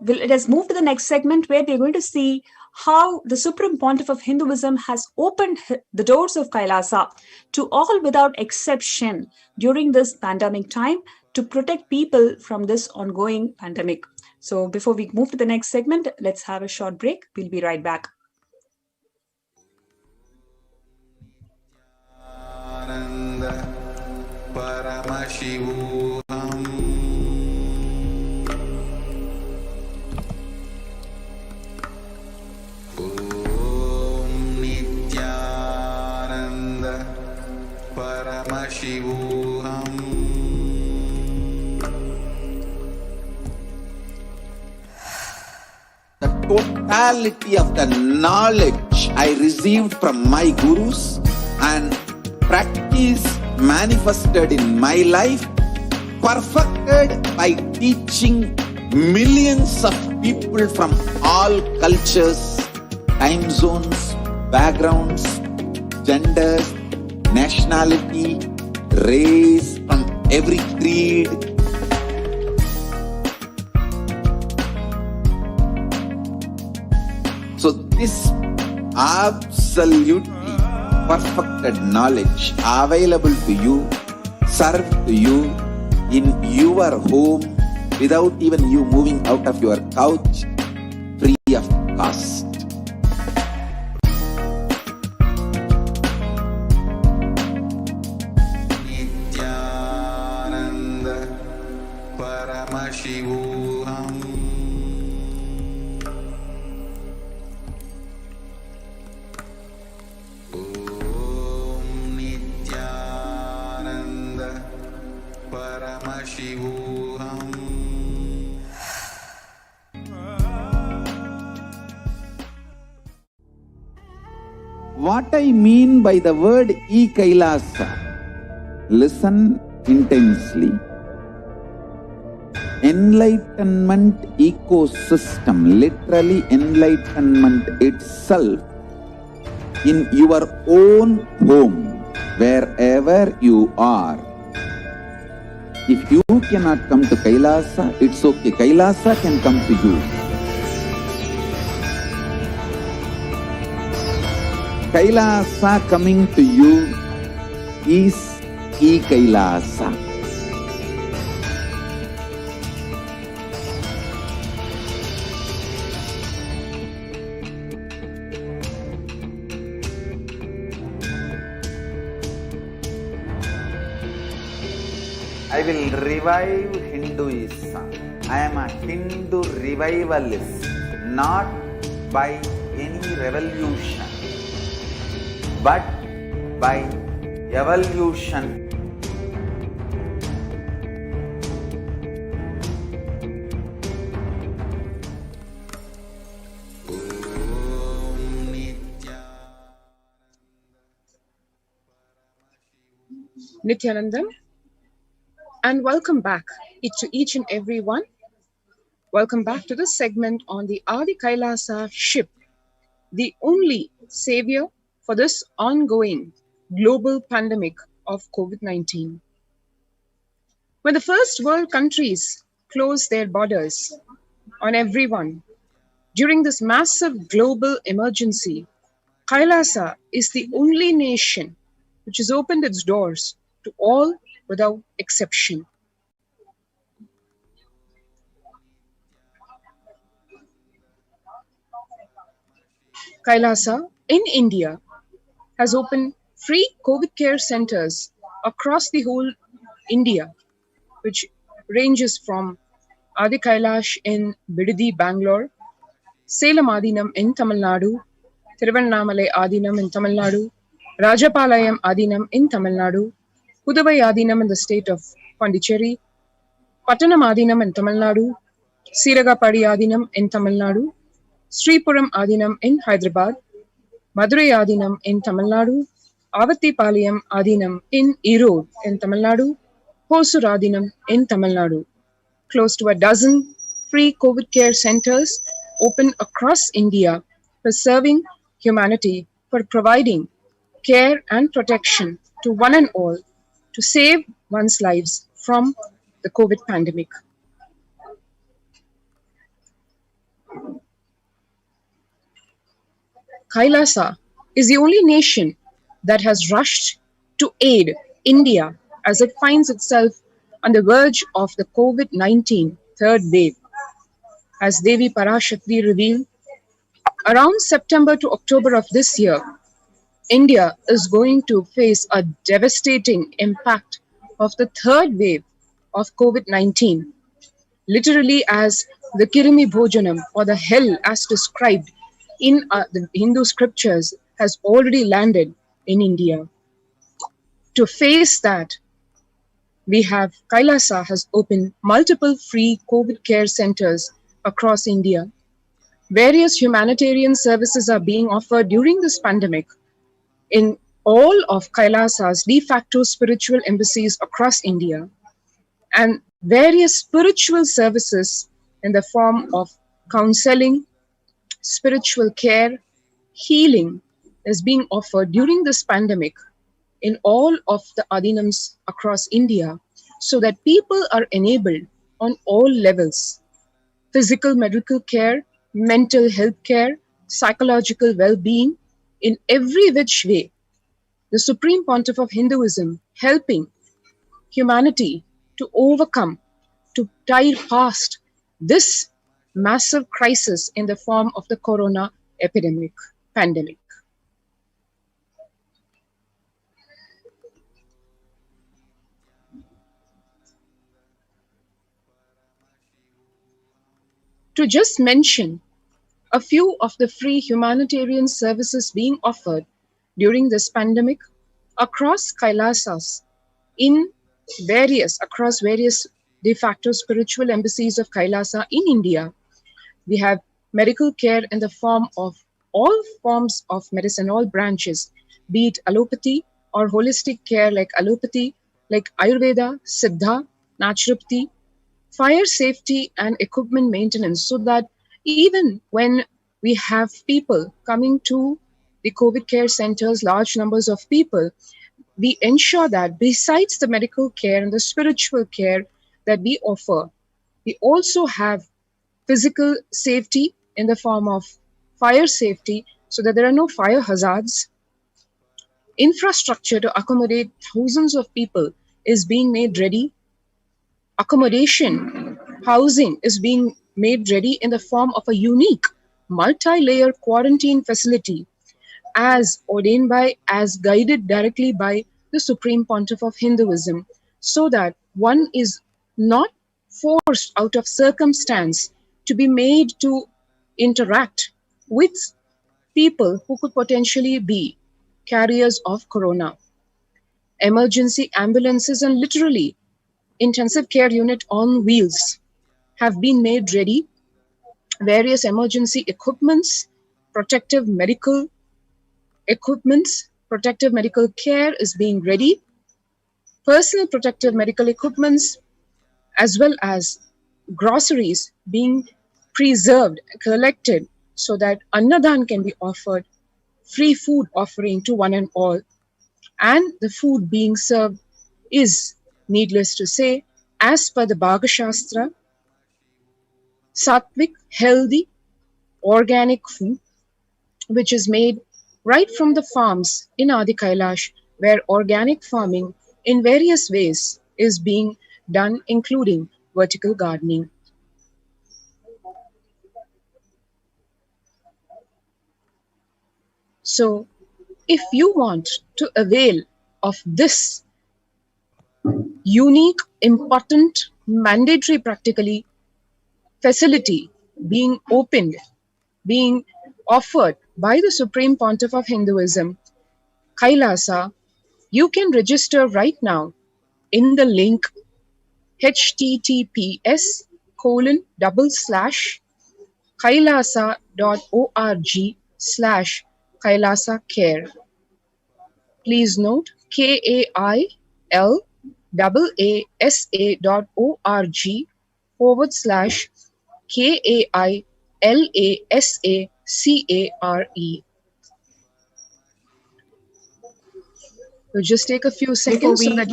it has moved to the next segment where we're going to see how the Supreme Pontiff of Hinduism has opened the doors of Kailasa to all without exception during this pandemic time to protect people from this ongoing pandemic. So before we move to the next segment, let's have a short break. We'll be right back. Totality of the knowledge I received from my gurus and practice manifested in my life, perfected by teaching millions of people from all cultures, time zones, backgrounds, genders, nationality, race, from every creed. So this absolutely perfected knowledge available to you, served to you in your home without even you moving out of your couch, free of cost. Nityananda Paramashivoham. Om Nityananda Paramashivoham. What I mean by the word Kailasa, listen intensely. Enlightenment ecosystem, literally enlightenment itself, in your own home, wherever you are. If you cannot come to Kailasa, it's okay. Kailasa can come to you. Kailasa coming to you is Kailasa. I will revive Hinduism. I am a Hindu revivalist, not by any revolution, but by evolution. Nityanandam, and welcome back to each and every one. Welcome back to this segment on the Adi Kailasa ship, the only savior for this ongoing global pandemic of COVID-19. When the first world countries closed their borders on everyone during this massive global emergency, Kailasa is the only nation which has opened its doors to all without exception. Kailasa in India has opened free COVID care centers across the whole India, which ranges from Adi Kailash in Bidadi, Bangalore, Salem Adinam in Tamil Nadu, Thiruvannamalai Adinam in Tamil Nadu, Rajapalayam Adinam in Tamil Nadu, Pudavai Adinam in the state of Pondicherry, Pattanam Adinam in Tamil Nadu, Siragapadi Adinam in Tamil Nadu, Sripuram Adinam in Hyderabad, Madurai Adinam in Tamil Nadu, Avattipalayam Adinam in Erode in Tamil Nadu, Hosur Adinam in Tamil Nadu. Close to a dozen free COVID care centers open across India for serving humanity, for providing care and protection to one and all to save one's lives from the COVID pandemic. Kailasa is the only nation that has rushed to aid India as it finds itself on the verge of the COVID-19 third wave. As Devi Parashakti revealed, around September to October of this year, India is going to face a devastating impact of the third wave of COVID-19, literally as the Kirimi Bhojanam, or the hell as described in the Hindu scriptures, has already landed in India. To face that, Kailasa has opened multiple free COVID care centers across India. Various humanitarian services are being offered during this pandemic in all of Kailasa's de facto spiritual embassies across India, and various spiritual services in the form of counseling, spiritual care, healing is being offered during this pandemic in all of the adinams across India, so that people are enabled on all levels: physical medical care, mental health care, psychological well-being, in every which way. The Supreme Pontiff of Hinduism helping humanity to overcome, to tide past this massive crisis in the form of the corona pandemic. To just mention a few of the free humanitarian services being offered during this pandemic across Kailasas across various de facto spiritual embassies of Kailasa in India. We have medical care in the form of all forms of medicine, all branches, be it allopathy or holistic care like allopathy, like Ayurveda, Siddha, naturopathy, fire safety and equipment maintenance, so that even when we have people coming to the COVID care centers, large numbers of people, we ensure that besides the medical care and the spiritual care that we offer, we also have physical safety in the form of fire safety, so that there are no fire hazards. Infrastructure to accommodate thousands of people is being made ready. Accommodation, housing is being made ready in the form of a unique multi-layer quarantine facility as ordained by, as guided directly by the Supreme Pontiff of Hinduism, so that one is not forced out of circumstance to be made to interact with people who could potentially be carriers of corona. Emergency ambulances and literally intensive care unit on wheels have been made ready. Various emergency equipments, protective medical equipments, protective medical care is being ready. Personal protective medical equipments as well as groceries being preserved, collected, so that Annadan can be offered, free food offering to one and all. And the food being served is, needless to say, as per the Bhaga Shastra, sattvic, healthy, organic food, which is made right from the farms in Adi Kailash, where organic farming in various ways is being done, including vertical gardening. So, if you want to avail of this unique, important, mandatory, practically, facility being opened, being offered by the Supreme Pontiff of Hinduism, Kailasa, you can register right now in the link https://kailasa.org/kailasacare. Please note KAILASA.org/KAILASACARE. So just take a few seconds so that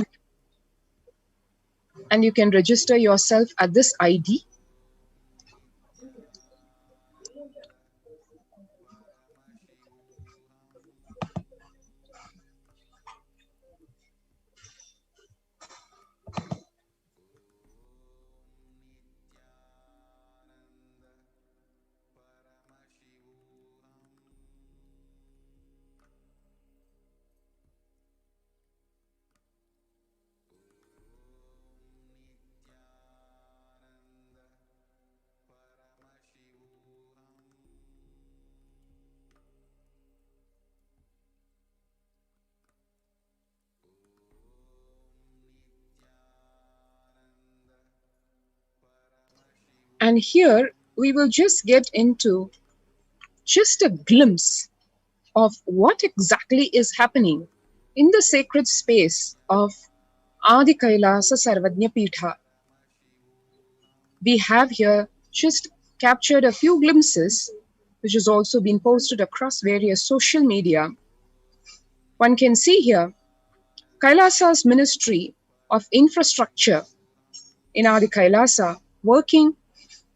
you can register yourself at this ID. And here we will just get into just a glimpse of what exactly is happening in the sacred space of Adi Kailasa Sarvajna Pitha. We have here just captured a few glimpses, which has also been posted across various social media. One can see here Kailasa's Ministry of Infrastructure in Adi Kailasa working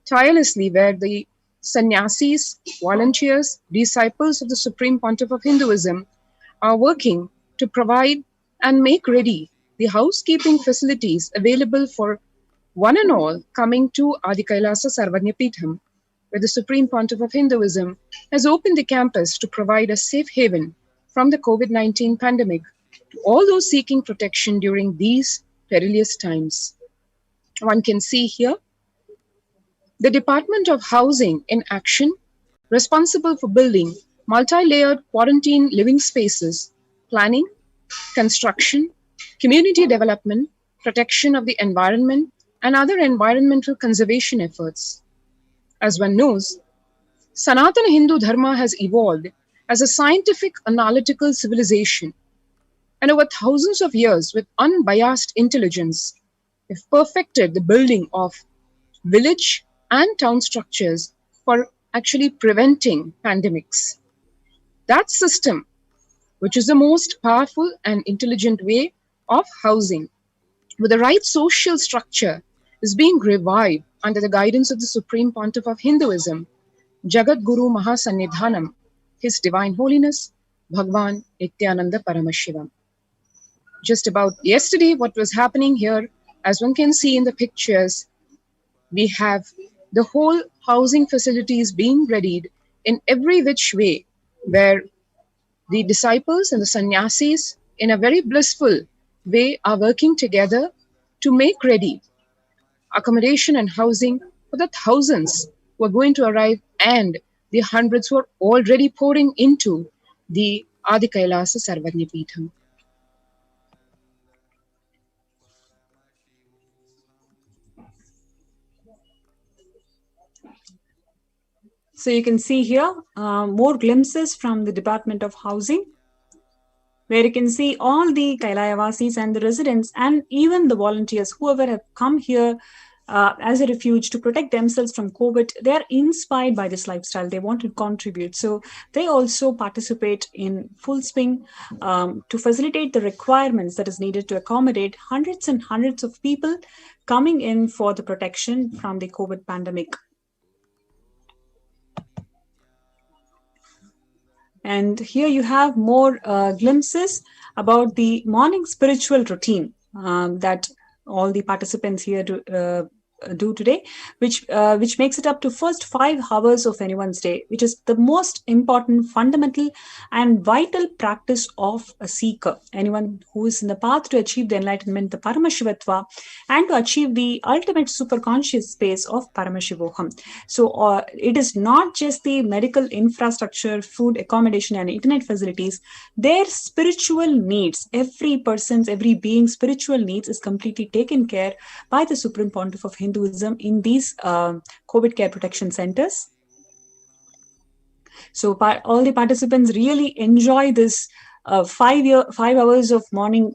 tirelessly, where the sannyasis, volunteers, disciples of the Supreme Pontiff of Hinduism are working to provide and make ready the housekeeping facilities available for one and all coming to Adi Kailasa Sarvanyapitham, where the Supreme Pontiff of Hinduism has opened the campus to provide a safe haven from the COVID-19 pandemic to all those seeking protection during these perilous times. One can see here the Department of Housing in action, responsible for building multi-layered quarantine living spaces, planning, construction, community development, protection of the environment, and other environmental conservation efforts. As one knows, Sanatana Hindu Dharma has evolved as a scientific analytical civilization, and over thousands of years with unbiased intelligence, have perfected the building of village and town structures for actually preventing pandemics. That system, which is the most powerful and intelligent way of housing, with the right social structure, is being revived under the guidance of the Supreme Pontiff of Hinduism, Jagat Guru Mahasannidhanam, His Divine Holiness, Bhagwan Nityananda Paramashivam. Just about yesterday, what was happening here, as one can see in the pictures, we have the whole housing facilities being readied in every which way, where the disciples and the sannyasis in a very blissful way are working together to make ready accommodation and housing for the thousands who are going to arrive and the hundreds who are already pouring into the Adi Kailasa Sarvanyapitham. So you can see here more glimpses from the Department of Housing, where you can see all the Kailayavasis and the residents and even the volunteers, whoever have come here as a refuge to protect themselves from COVID. They are inspired by this lifestyle. They want to contribute. So they also participate in full swing to facilitate the requirements that is needed to accommodate hundreds and hundreds of people coming in for the protection from the COVID pandemic. And here you have more glimpses about the morning spiritual routine that all the participants here do today, which makes it up to first 5 hours of anyone's day, which is the most important, fundamental and vital practice of a seeker, anyone who is in the path to achieve the enlightenment, the Paramashivatva, and to achieve the ultimate superconscious space of Paramashivoham. So it is not just the medical infrastructure, food, accommodation and internet facilities. Their spiritual needs, every being's spiritual needs is completely taken care by the Supreme Pontiff of Hinduism in these COVID care protection centers. So all the participants really enjoy this 5 hours of morning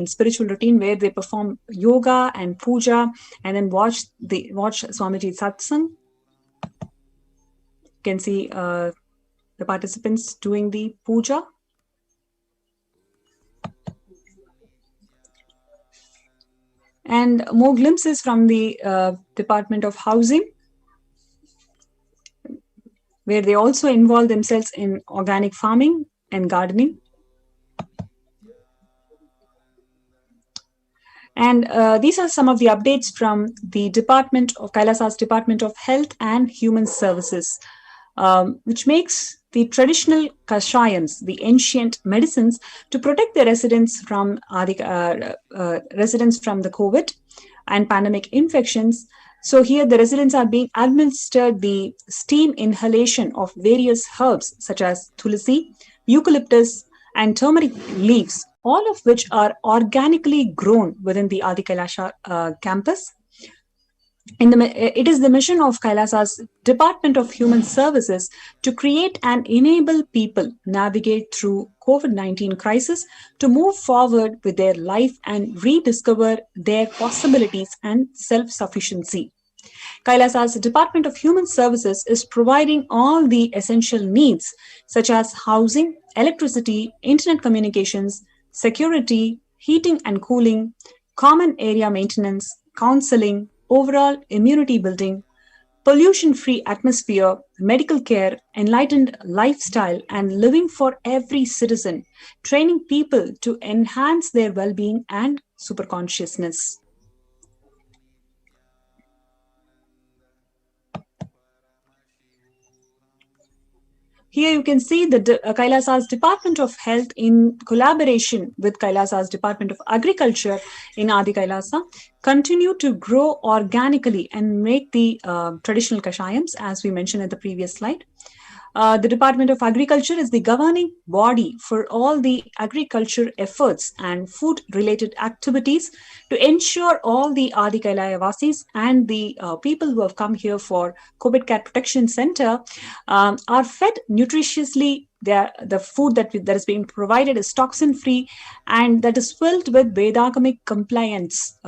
spiritual routine, where they perform yoga and puja and then watch Swamiji satsang. You can see the participants doing the puja. And more glimpses from the Department of Housing, where they also involve themselves in organic farming and gardening. And these are some of the updates from the Kailasa's Department of Health and Human Services, which makes the traditional kashayams, the ancient medicines, to protect the residents from the COVID and pandemic infections. So here the residents are being administered the steam inhalation of various herbs such as tulsi, eucalyptus, and turmeric leaves, all of which are organically grown within the Adi Kailasa campus. It is the mission of Kailasa's Department of Human Services to create and enable people navigate through COVID-19 crisis to move forward with their life and rediscover their possibilities and self-sufficiency. Kailasa's Department of Human Services is providing all the essential needs such as housing, electricity, internet communications, security, heating and cooling, common area maintenance, counseling, overall immunity building, pollution-free atmosphere, medical care, enlightened lifestyle, and living for every citizen, training people to enhance their well-being and superconsciousness. Here you can see the Kailasa's Department of Health in collaboration with Kailasa's Department of Agriculture in Adi Kailasa continue to grow organically and make the traditional kashayams, as we mentioned in the previous slide. The Department of Agriculture is the governing body for all the agriculture efforts and food-related activities to ensure all the Adi Kailaya Vasis and the people who have come here for COVID Care Protection Center are fed nutritiously. The food that is being provided is toxin-free and that is filled with Vedagamic compliance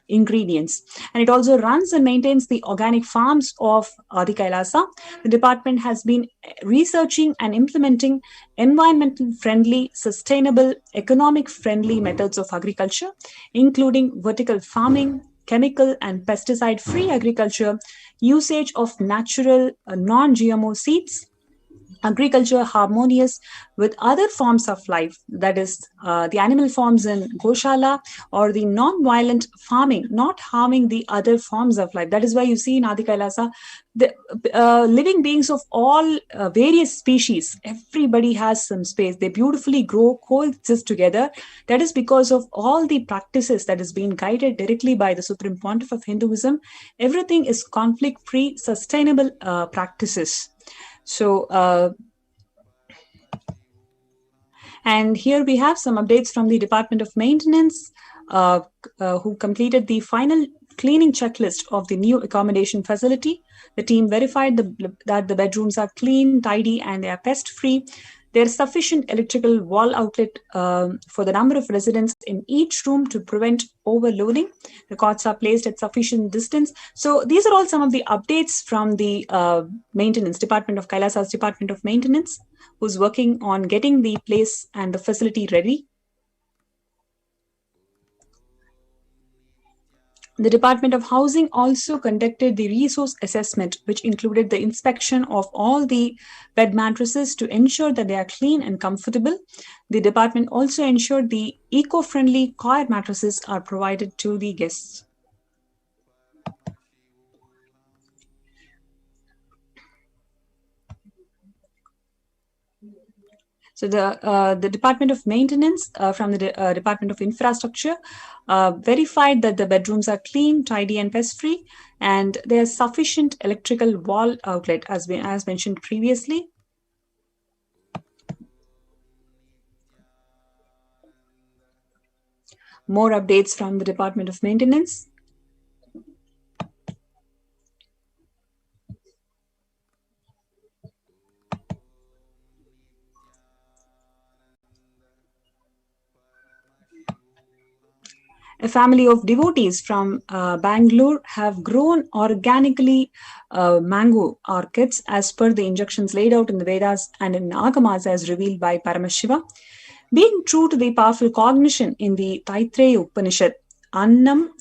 ingredients. And it also runs and maintains the organic farms of Adi Kailasa. The department has been researching and implementing environmental friendly, sustainable, economic friendly methods of agriculture, including vertical farming, chemical and pesticide free agriculture, usage of natural non-GMO seeds, agriculture harmonious with other forms of life, that is the animal forms in Goshala, or the non-violent farming, not harming the other forms of life. That is why you see in Adi Kailasa, the living beings of all various species, everybody has some space. They beautifully grow, coexist together. That is because of all the practices that is being guided directly by the Supreme Pontiff of Hinduism. Everything is conflict-free, sustainable practices. So, and here we have some updates from the Department of Maintenance, who completed the final cleaning checklist of the new accommodation facility. The team verified that the bedrooms are clean, tidy, and they are pest-free. There is sufficient electrical wall outlet for the number of residents in each room to prevent overloading. The cots are placed at sufficient distance. So these are all some of the updates from the maintenance department of Kailasa's Department of Maintenance, who's working on getting the place and the facility ready. The Department of Housing also conducted the resource assessment, which included the inspection of all the bed mattresses to ensure that they are clean and comfortable. The department also ensured the eco-friendly coir mattresses are provided to the guests. So the Department of Maintenance from the Department of Infrastructure verified that the bedrooms are clean, tidy, and pest-free, and there's sufficient electrical wall outlet, as mentioned previously. More updates from the Department of Maintenance. A family of devotees from Bangalore have grown organically mango orchids as per the injunctions laid out in the Vedas and in Agamas as revealed by Paramashiva. Being true to the powerful cognition in the Taittiriya Upanishad, Annam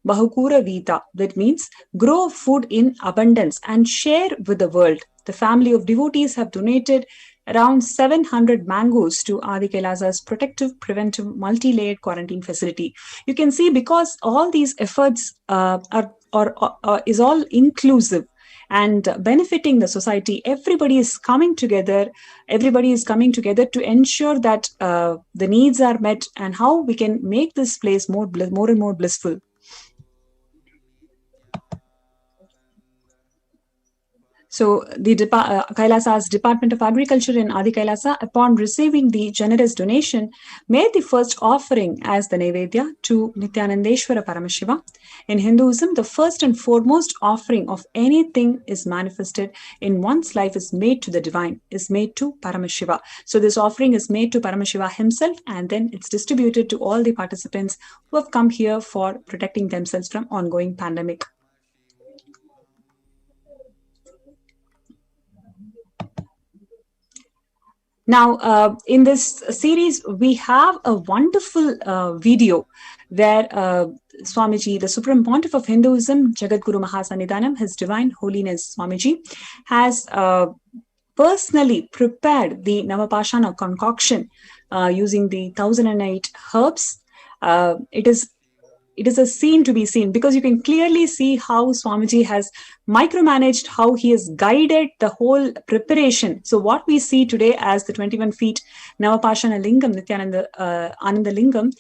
Bahukura Vita, that means grow food in abundance and share with the world. The family of devotees have donated around 700 mangoes to Adi Kailasa's protective, preventive, multi-layered quarantine facility. You can see because all these efforts is all inclusive and benefiting the society. Everybody is coming together. Everybody is coming together to ensure that the needs are met and how we can make this place more and more blissful. So the Kailasa's Department of Agriculture in Adi Kailasa, upon receiving the generous donation, made the first offering as the Nevedya to Nityanandeshwara Paramashiva. In Hinduism, the first and foremost offering of anything is manifested in one's life is made to the divine, is made to Paramashiva. So this offering is made to Paramashiva himself, and then it's distributed to all the participants who have come here for protecting themselves from ongoing pandemic. Now, in this series, we have a wonderful video where Swamiji, the Supreme Pontiff of Hinduism, Jagadguru Mahasannidhanam, His Divine Holiness Swamiji, has personally prepared the Navapashana concoction using the 1008 herbs. It is a scene to be seen, because you can clearly see how Swamiji has micromanaged, how he has guided the whole preparation. So what we see today as the 21 feet Navapashana Lingam, Nityananda Ananda Lingam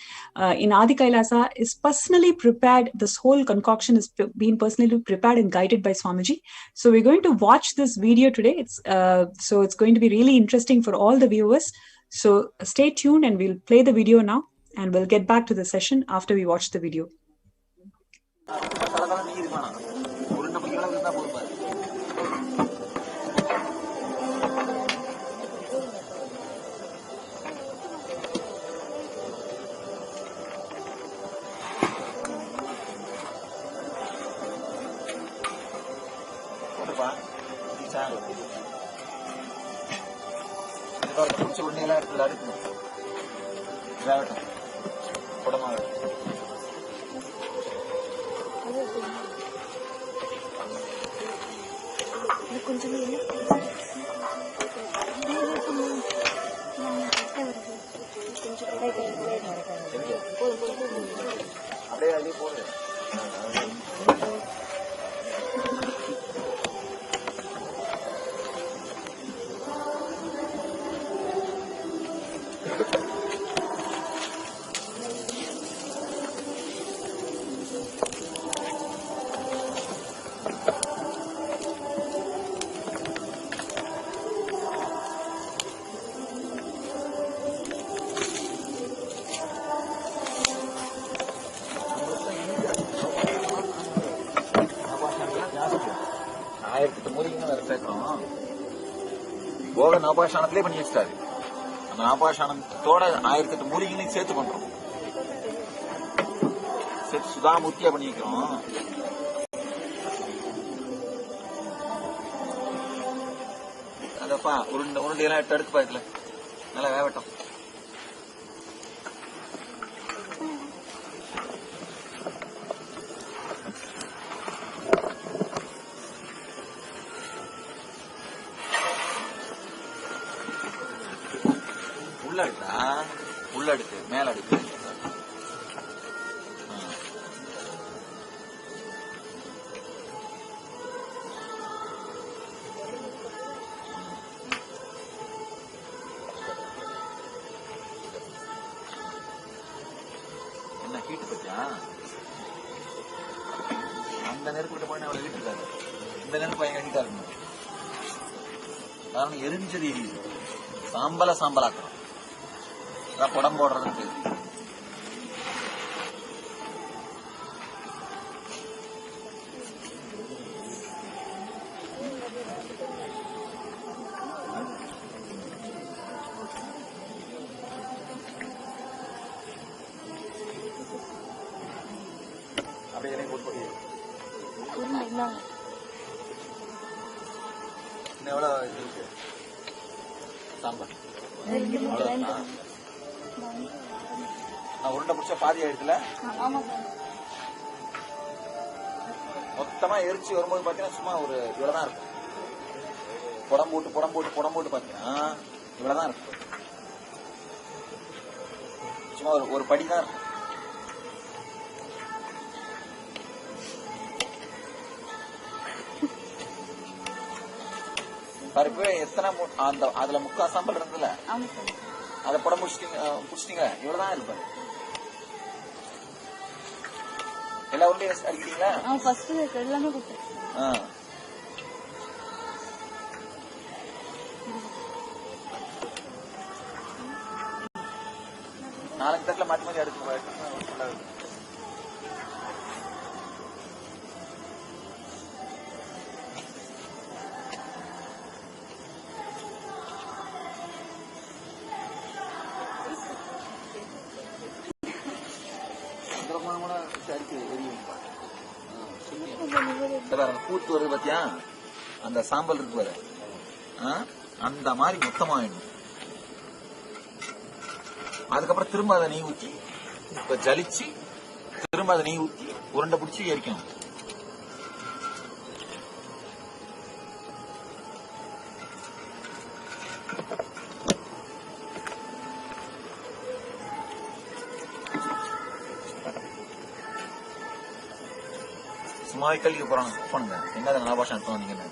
in Adi Kailasa is personally prepared. This whole concoction is being personally prepared and guided by Swamiji. So we're going to watch this video today. It's going to be really interesting for all the viewers. So stay tuned and we'll play the video now. And we'll get back to the session after we watch the video. போக நவபாஷாணத்திலே பண்ணி வச்சிட்டாரு. அந்த நவபாஷாணத்தோட 1008 மூலிகைகளையும் சேர்த்து பண்றோம். சேர்த்து சுதாமூர்த்தியா பண்ணி வைக்கிறோம். அதப்பா உருண்டையெல்லாம் எடுத்து இதுல நல்லா வேகட்டும். உள்ள அடுக்கு மேல அடுக்கு என்ன ஹீட் பத்தியா? அந்த நெருப்பு போய் அவ்வளவு ஹீட் இருக்காது. இந்த நெருப்பு பயங்கர ஹீட்டா இருக்கணும். காரணம் எரிஞ்சது எரியுது. சாம்பலாக்கணும். படம் போடுறதுக்கு அப்படியே போட்டு எவ்வளவு இருக்கு சாம்பார் நான் உருண்டை பிடிச்ச பாதி ஆயிடுச்சுல. மொத்தமா எரிச்சு வரும்போது பாத்தீங்கன்னா சும்மா ஒரு இவ்வளவுதான் இருக்கும். புடம் போட்டு பாத்தீங்கன்னா இவ்வளவுதான் இருக்கும். சும்மா ஒரு படிதான் இருக்கும். பருப்பு எத்தனை அதுல முக்கா சாம்பல் இருந்ததுல அதை புடம் புடிச்சிட்டீங்க. இவ்வளவுதான் இருப்பாரு. எல்லா உருண்டையும் அடிக்கிறீங்களா? நாலஞ்சு தட்டில் மாற்றி மாற்றி அடுக்கு. பூத்து வருது பாத்தியா? அந்த சாம்பல் இருக்கு பாரு, அந்த மாதிரி மொத்தமா வேணும். அதுக்கப்புறம் திரும்ப அதை நெய் ஊற்றி இப்ப ஜலிச்சு திரும்ப அதை நெய் ஊற்றி உருண்டை பிடிச்சி எரிக்கணும். சும்மாவே கல்விக்கு போறாங்க, குக் பண்ணுங்க. என்ன நல்லா பாஷம் எடுத்து வந்தீங்கன்னு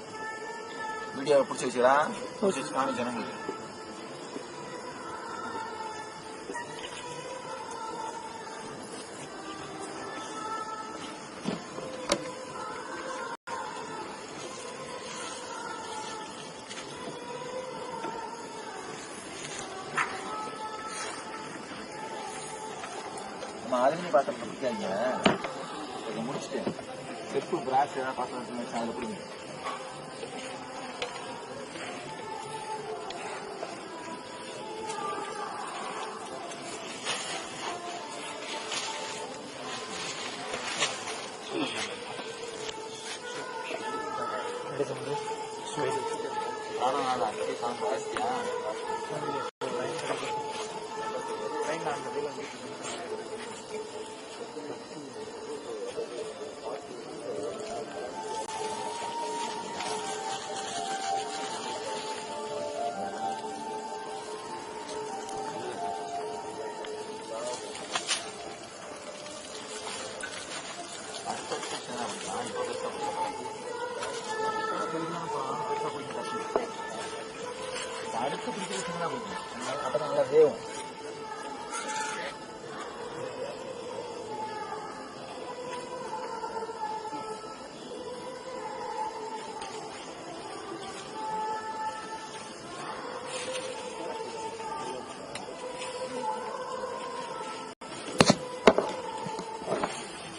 வீடியோவை பிடிச்சி வச்சுக்கிறா, பிடிச்சி வச்சு காமிச்சு ஜனங்களுக்கு. நம்ம அலுமினி பாத்திரத்தை பிடிக்காங்க, இதை முடிச்சுட்டு செப்பு பிராஷ் ஏதாவது பாத்திரம் வச்சு அதில் பிடிங்க. அடுத்து பிடிச்சிருச்சுன்னா அப்பதான் நல்லா வேவும்.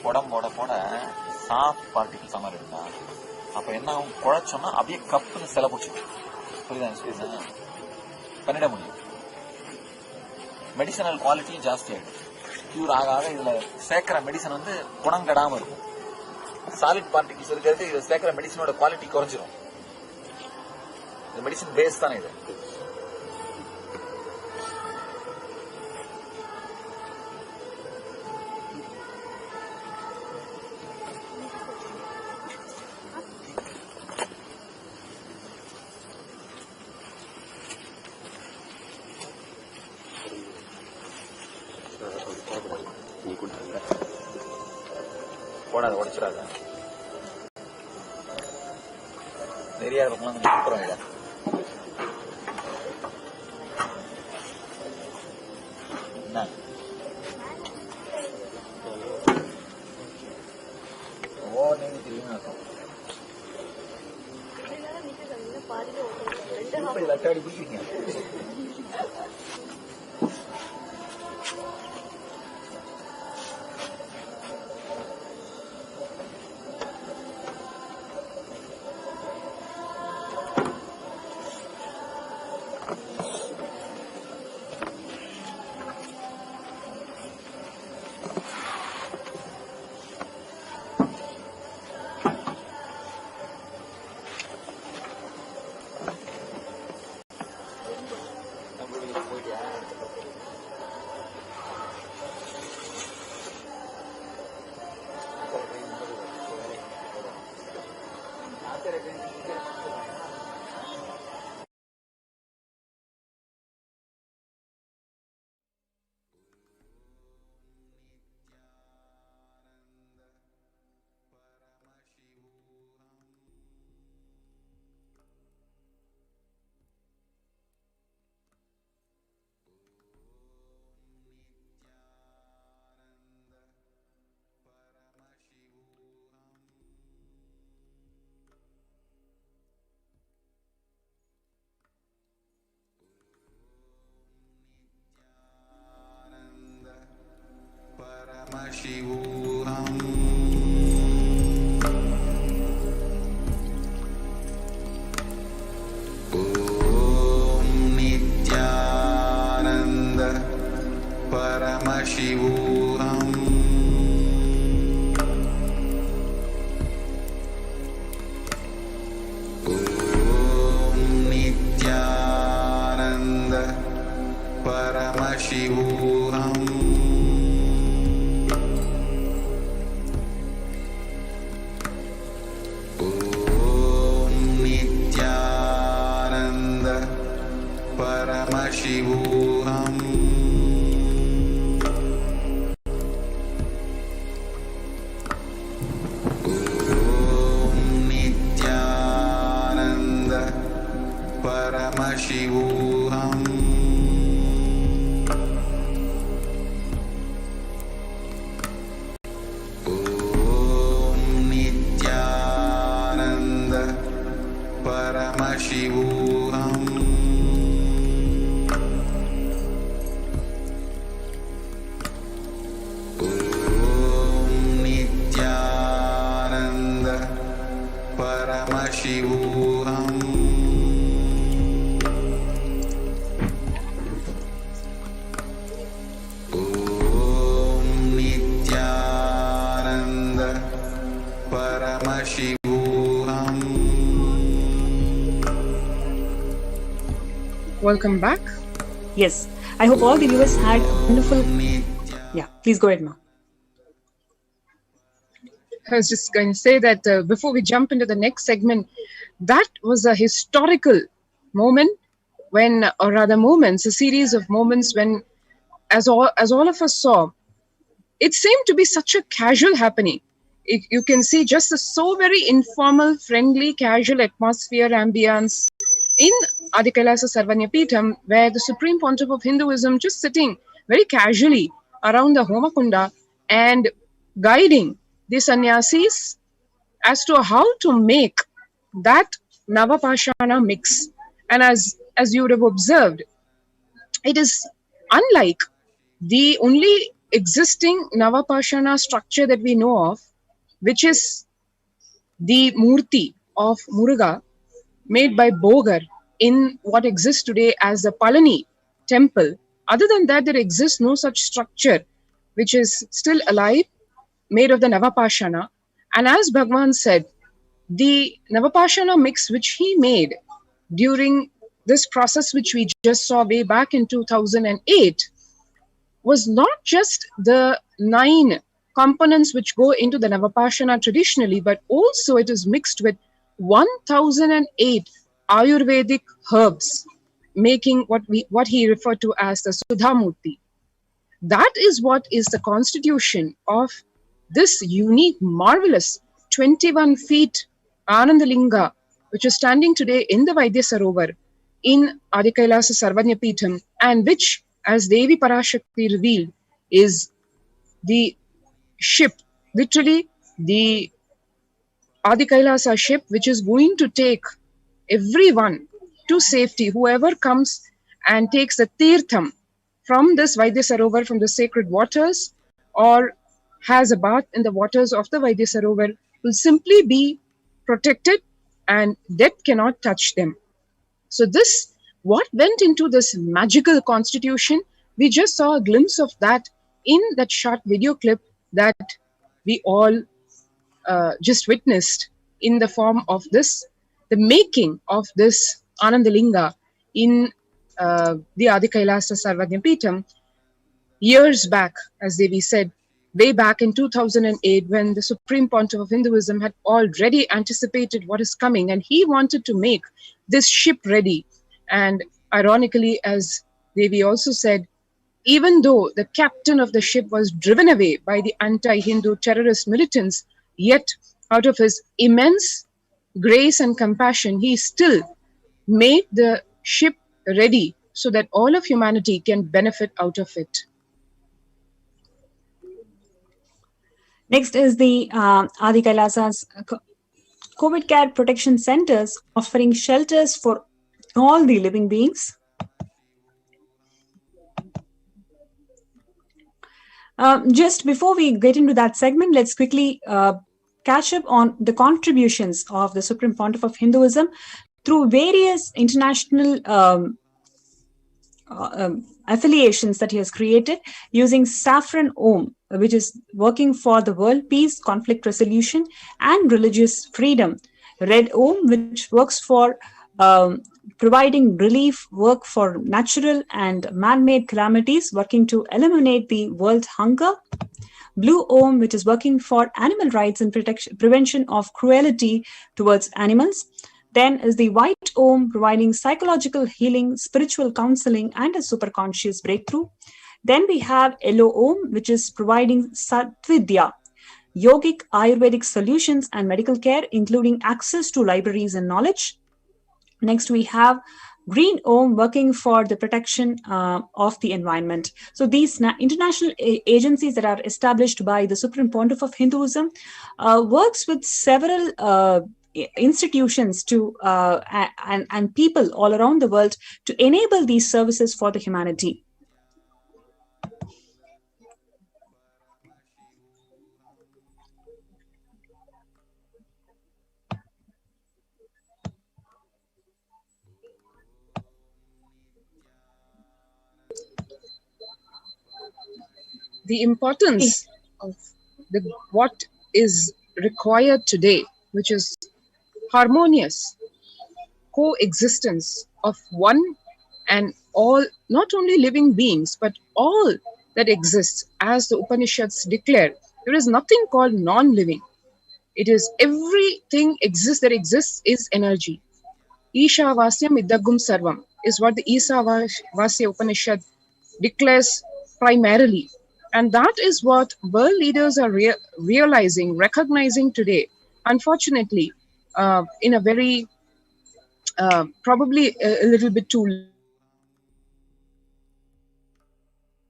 உடம்போட போட சாஃப்ட் பார்ட்டிகிள்ஸ் மாதிரி இருந்தா அப்ப என்ன ஆகும், குழைச்சோம்னா அப்படியே கப்புன்னு சில பிடிச்சிடும். புரியுதா? பண்ணிட முடியும். மெடிசனல் குவாலிட்டியும் ஜாஸ்தி ஆயிடும். கியூர் ஆக ஆக இதுல சேர்க்கிற மெடிசன் வந்து குணம் கெடாம இருக்கும். சாலிட் பார்ட்டிகிள்ஸ் இருக்கிறது இதுல சேர்க்கிற மெடிசனோட குவாலிட்டி குறைஞ்சிரும். இது மெடிசன் பேஸ் தானே இது. போடாத, உடைச்சிடாத. நிறைய பக்கம் கொடுக்குறோம். இதை என்ன ஓவர் நீங்க தெரியுமா இருக்கும். அட்டாடி பிடிக்கிறீங்க. परमशिवोऽहम् ॐ नित्यानन्द परमशिवोऽहम् परमशिवोऽहम् ॐ नित्यानन्द परमशिवोऽहम् ॐ नित्यानन्द परमशिवोऽहम् Welcome back. Yes, I hope all the viewers had a wonderful. Yeah, please go ahead, Ma. I was just going to say that before we jump into the next segment, that was a historical moment when, or rather moments, a series of moments when, as all of us saw, it seemed to be such a casual happening. You can see just a so very informal, friendly, casual atmosphere, ambience in Adi Kailasa Sarvanyapeetham, where the Supreme Pontiff of Hinduism just sitting very casually around the Homakunda and guiding the sannyasis as to how to make that Navapashana mix. And as you would have observed, it is unlike the only existing Navapashana structure that we know of, which is the Murti of Muruga made by Bogar in what exists today as the Palani temple. Other than that, there exists no such structure which is still alive, made of the Navapashana. And as Bhagwan said, the Navapashana mix which he made during this process, which we just saw way back in 2008, was not just the 9 components which go into the Navapashana traditionally, but also it is mixed with 1008 Ayurvedic herbs, making what he referred to as the Sudhamurti. That is what is the constitution of this unique, marvelous 21 feet Anandalinga, which is standing today in the Vaidya Sarovar in Adi Kailasa Sarvanyapeetham, and which, as Devi Parashakti revealed, is the ship, literally the Adi Kailasa ship, which is going to take everyone to safety. Whoever comes and takes the tirtham from this Vaidya Sarovar, from the sacred waters, or has a bath in the waters of the Vaidya Sarovar, will simply be protected and death cannot touch them. So this, what went into this magical constitution, we just saw a glimpse of that in that short video clip that we all just witnessed in the form of this, the making of this Anandalinga in the Adi Kailasa Sarvanyapeetham years back, as Devi said, way back in 2008, when the Supreme Pontiff of Hinduism had already anticipated what is coming, and he wanted to make this ship ready. And ironically, as Devi also said, even though the captain of the ship was driven away by the anti-Hindu terrorist militants, yet out of his immense grace and compassion, he still made the ship ready so that all of humanity can benefit out of it. Next is the Adi Kailasa's COVID care protection centers offering shelters for all the living beings. Just before we get into that segment, let's quickly catch up on the contributions of the Supreme Pontiff of Hinduism through various international affiliations that he has created using Saffron Om, which is working for the world peace, conflict resolution, and religious freedom. Red Om, which works for providing relief work for natural and man-made calamities, working to eliminate the world hunger. Blue Om, which is working for animal rights and prevention of cruelty towards animals. Then is the White Om, providing psychological healing, spiritual counseling, and a superconscious breakthrough. Then we have Yellow Om, which is providing Satvidya, yogic Ayurvedic solutions and medical care, including access to libraries and knowledge. Next, we have Green Om, working for the protection of the environment. So these international agencies that are established by the Supreme Pontiff of Hinduism works with several institutions to and people all around the world to enable these services for the humanity. The importance of what is required today, which is harmonious coexistence of one and all, not only living beings, but all that exists. As the Upanishads declare, there is nothing called non-living. It is everything that exists is energy. Isha Vasyam Idagum Sarvam is what the Isa Vasya Upanishad declares primarily. And that is what world leaders are realizing, recognizing today. Unfortunately, in a very, probably a little bit too late.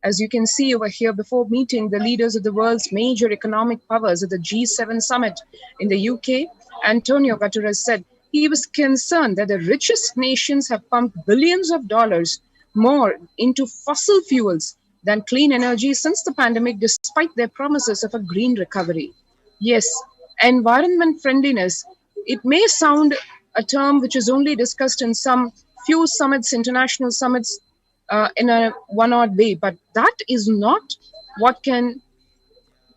As you can see over here, before meeting the leaders of the world's major economic powers at the G7 summit in the UK, Antonio Guterres said he was concerned that the richest nations have pumped billions of dollars more into fossil fuels than clean energy since the pandemic, despite their promises of a green recovery. Yes, environment friendliness, it may sound a term which is only discussed in some few summits, international summits, in a one-odd way, but that is not what can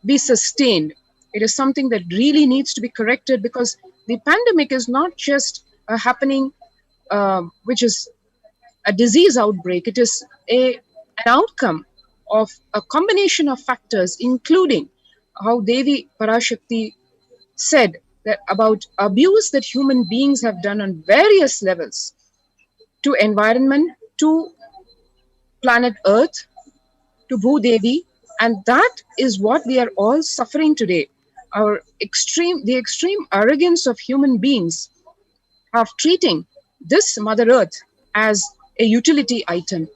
be sustained. It is something that really needs to be corrected, because the pandemic is not just happening, which is a disease outbreak. It is an outcome of a combination of factors, including how Devi Parashakti said that about abuse that human beings have done on various levels to environment, to planet Earth, to Bhudevi, and that is what we are all suffering today. The extreme arrogance of human beings of treating this Mother Earth as a utility item.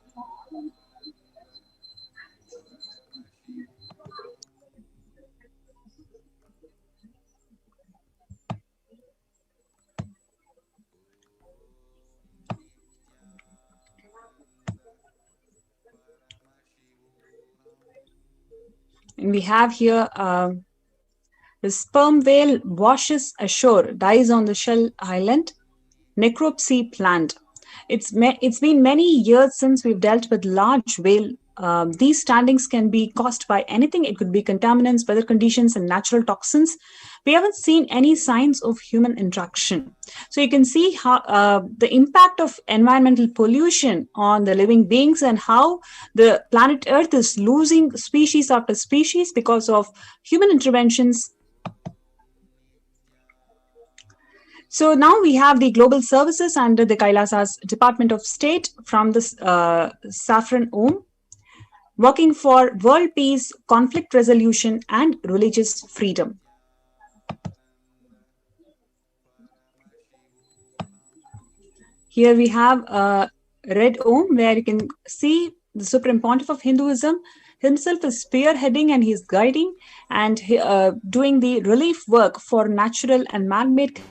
And we have here the sperm whale washes ashore, dies on the shell island, necropsy planned. It's been many years since we've dealt with large whale. These standings can be caused by anything. It could be contaminants, weather conditions, and natural toxins. We haven't seen any signs of human interaction. So you can see how the impact of environmental pollution on the living beings and how the planet Earth is losing species after species because of human interventions. So now we have the global services under the Kailasa's Department of State from the Saffron Om, working for world peace, conflict resolution, and religious freedom. Here we have a red Om, where you can see the Supreme Pontiff of Hinduism himself is spearheading and he's guiding and doing the relief work for natural and man-made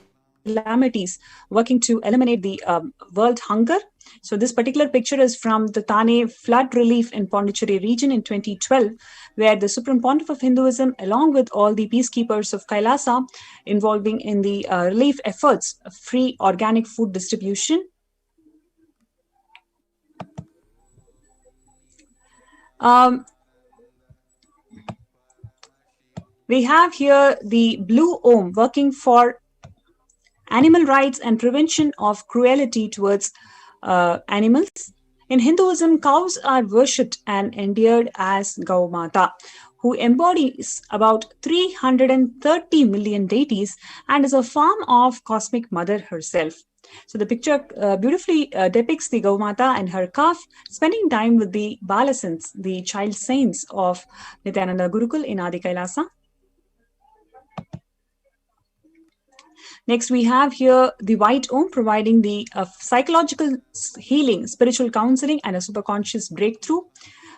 calamities, working to eliminate the world hunger. So this particular picture is from the Thane flood relief in Pondicherry region in 2012, where the Supreme Pontiff of Hinduism, along with all the peacekeepers of Kailasa, involving in the relief efforts, free organic food distribution. We have here the blue Om working for animal rights and prevention of cruelty towards animals. In Hinduism, cows are worshipped and endeared as Gaumata, who embodies about 330 million deities and is a form of cosmic mother herself. So the picture beautifully depicts the Gaumata and her calf spending time with the Balasants, the child saints of Nityananda Gurukul in Adi Kailasa. Next, we have here the White Om providing the psychological healing, spiritual counseling, and a superconscious breakthrough.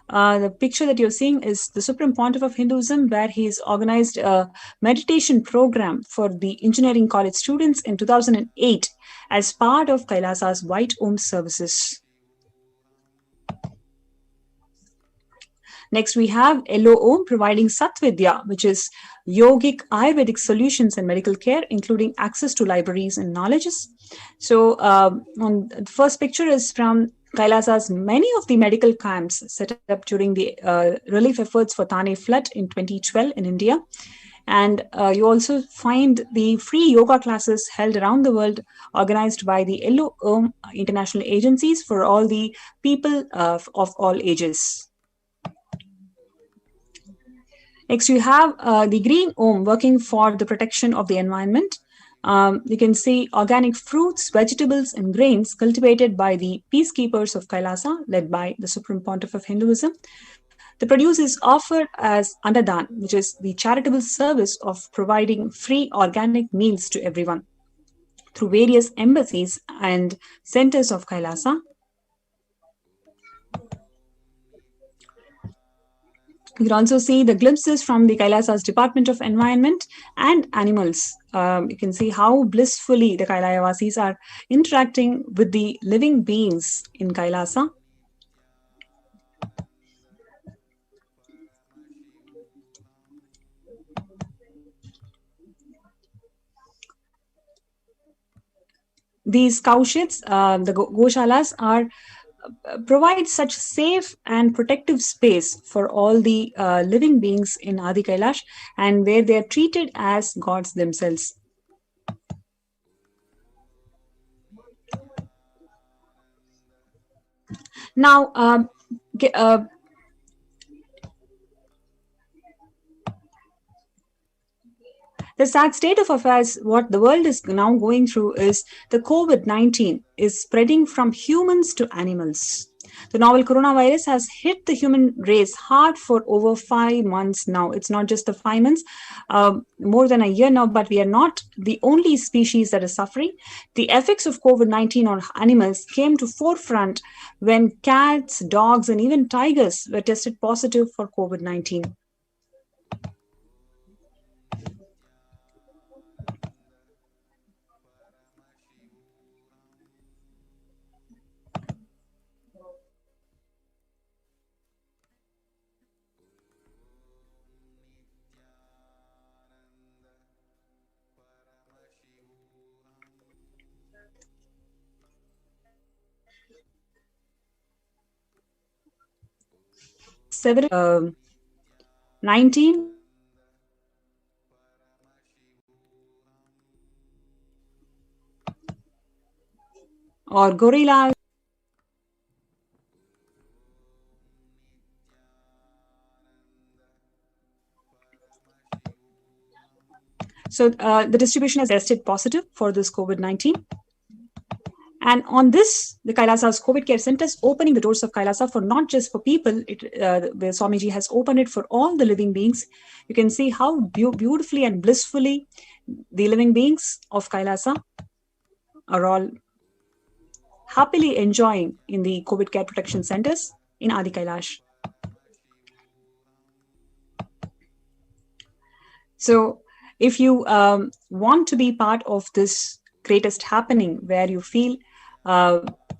The picture that you're seeing is the Supreme Pontiff of Hinduism, where he's organized a meditation program for the engineering college students in 2008 as part of Kailasa's White Om services. Next, we have Yellow Om providing Satvidya, which is yogic Ayurvedic solutions and medical care, including access to libraries and knowledges. So on the first picture is from Kailasa's many of the medical camps set up during the relief efforts for Thane flood in 2012 in India. And you also find the free yoga classes held around the world organized by the Yellow Om international agencies for all the people of all ages. Next, you have the Green Om working for the protection of the environment. You can see organic fruits, vegetables, and grains cultivated by the peacekeepers of Kailasa, led by the Supreme Pontiff of Hinduism. The produce is offered as Annadan, which is the charitable service of providing free organic meals to everyone through various embassies and centers of Kailasa. You can also see the glimpses from the Kailasa's Department of Environment and Animals. You can see how blissfully the Kailavasis are interacting with the living beings in Kailasa. These cow sheds, the goshalas, provide such safe and protective space for all the living beings in Adi Kailash, and where they are treated as gods themselves. Now, the sad state of affairs, what the world is now going through, is the COVID-19 is spreading from humans to animals. The novel coronavirus has hit the human race hard for over 5 months now. It's not just the 5 months, more than a year now, but we are not the only species that is suffering. The effects of COVID-19 on animals came to forefront when cats, dogs, and even tigers were tested positive for COVID-19. Several 19 or gorilla. So the distribution has tested positive for this COVID-19. And on this, the Kailasa's COVID care centers opening the doors of Kailasa for not just for people, where Swamiji has opened it for all the living beings. You can see how beautifully and blissfully the living beings of Kailasa are all happily enjoying in the COVID care protection centers in Adi Kailash. So if you want to be part of this greatest happening where you feel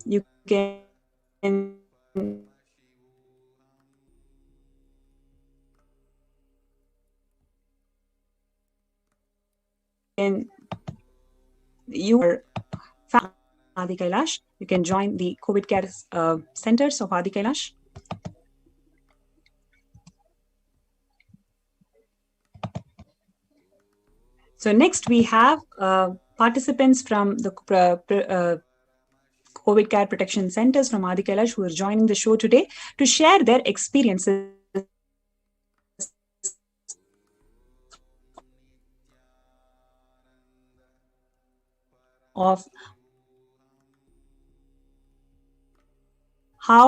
you can you are Adi Kailash, you can join the COVID care centers of Adi Kailash. So next we have participants from the COVID Care Protection Centers from Adi Kailash who are joining the show today to share their experiences of how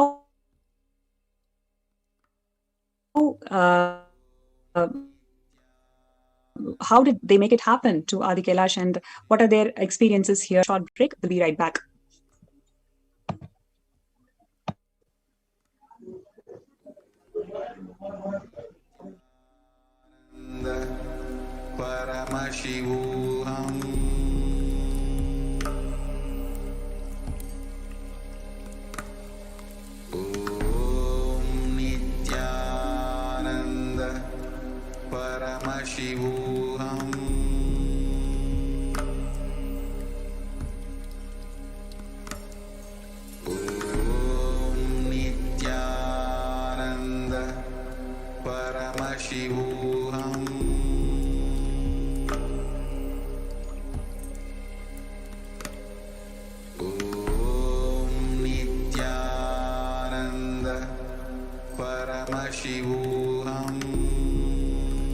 did they make it happen to Adi Kailash and what are their experiences here. Short break, we'll be right back. Paramashivoham Om Nityananda Paramashivoham Om Nityananda Paramashivoham Om Nityananda Paramashivoham Om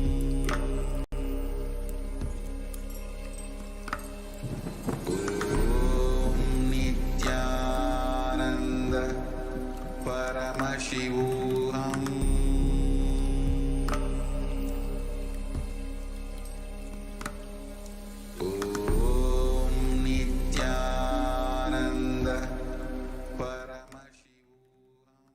Nityananda Paramashivoham Om Nityananda Paramashivoham.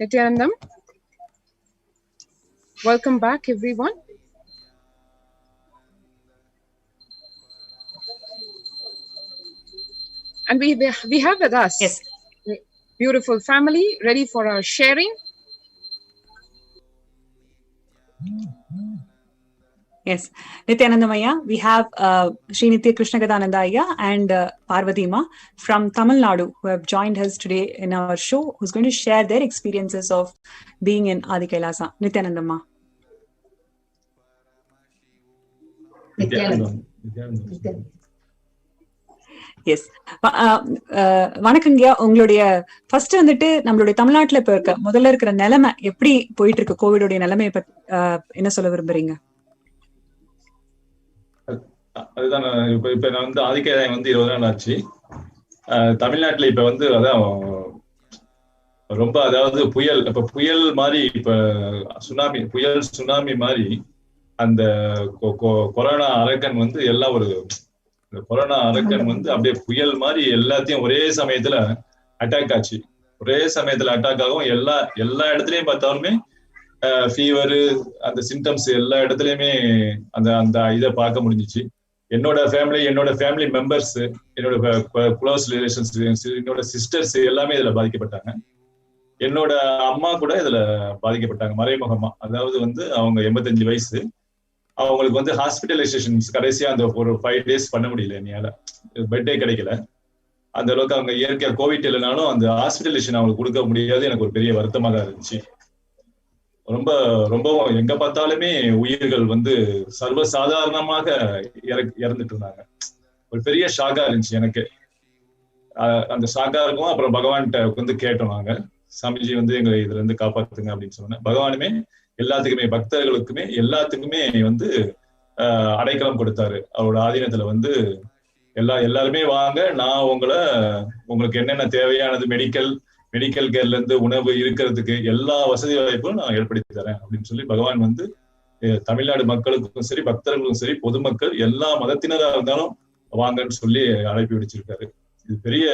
Nityanandam, welcome back, everyone. And we have with us a beautiful family ready for our sharing. Yes, Nityanandamaya, we have Srinitya Krishnagadhananda Ayya and Parvati Ma from Tamil Nadu who have joined us today in our show, who's going to share their experiences of being in Adi Kailasa. Nityanandama. Yes வணக்கங்கய்யா. உங்களுடைய first வந்துட்டு நம்மளுடைய தமிழ்நாட்டுல இப்ப இருக்க முதல்ல இருக்கிற நிலைமை எப்படி போயிட்டு இருக்கு? கோவிடோடைய நிலைமையை என்ன சொல்ல விரும்புறீங்க? அதுதான் இப்ப நான் வந்து ஆதிக்காயம் வந்து 20 நாள் ஆச்சு. தமிழ்நாட்டுல இப்ப வந்து அதான் ரொம்ப, அதாவது புயல் மாதிரி, இப்ப சுனாமி மாதிரி அந்த கொரோனா அரக்கன் வந்து எல்லாம் கொரோனா அரக்கன் வந்து அப்படியே புயல் மாதிரி எல்லாத்தையும் ஒரே சமயத்துல அட்டாக் ஆச்சு. ஒரே சமயத்துல அட்டாக் ஆகும். எல்லா இடத்துலயும் பார்த்தாலுமே ஃபீவரு, அந்த சிம்டம்ஸ் எல்லா இடத்துலயுமே அந்த இதை பார்க்க முடிஞ்சிச்சு. என்னோட ஃபேமிலி மெம்பர்ஸ், என்னோட க்ளோஸ் ரிலேஷன்ஸ், என்னோட சிஸ்டர்ஸ் எல்லாமே இதுல பாதிக்கப்பட்டாங்க. என்னோட அம்மா கூட இதுல பாதிக்கப்பட்டாங்க மறைமுகமா. அதாவது வந்து அவங்க 85 வயசு. அவங்களுக்கு வந்து ஹாஸ்பிட்டலைசேஷன்ஸ் கடைசியா அந்த ஒரு 5 days பண்ண முடியல. என்னால பெட்டே கிடைக்கல. அந்த அளவுக்கு அவங்க இயற்கையா கோவிட் இல்லைனாலும் அந்த ஹாஸ்பிட்டலைசேஷன் அவங்களுக்கு கொடுக்க முடியாது. எனக்கு ஒரு பெரிய வருத்தமா தான் இருந்துச்சு. ரொம்பவும் எங்க பார்த்தாலுமே உயிர்கள் வந்து சர்வசாதாரணமாக இறந்துட்டு இருந்தாங்க. ஒரு பெரிய ஷாக்கா இருந்துச்சு எனக்கு. அந்த ஷாக்கா இருக்கும். அப்புறம் பகவான்கிட்ட வந்து கேட்டோம் நாங்க, சாமிஜி வந்து எங்களை இதுல இருந்து காப்பாத்துங்க அப்படின்னு சொன்னேன். பகவானுமே எல்லாத்துக்குமே, பக்தர்களுக்குமே எல்லாத்துக்குமே வந்து அடைக்கலம் கொடுத்தாரு. அவரோட ஆதீனத்துல வந்து எல்லாருமே வாங்க, நான் உங்களுக்கு என்னென்ன தேவையானது மெடிக்கல் கேர்ல இருந்து உணவு இருக்கிறதுக்கு எல்லா வசதி வாய்ப்பும் நான் ஏற்படுத்தி தரேன் அப்படின்னு சொல்லி பகவான் வந்து தமிழ்நாடு மக்களுக்கும் சரி, பக்தர்களுக்கும் சரி, பொதுமக்கள் எல்லா மதத்தினராக இருந்தாலும் வாங்கன்னு சொல்லி அழைப்பு விடுச்சிருக்காரு. இது பெரிய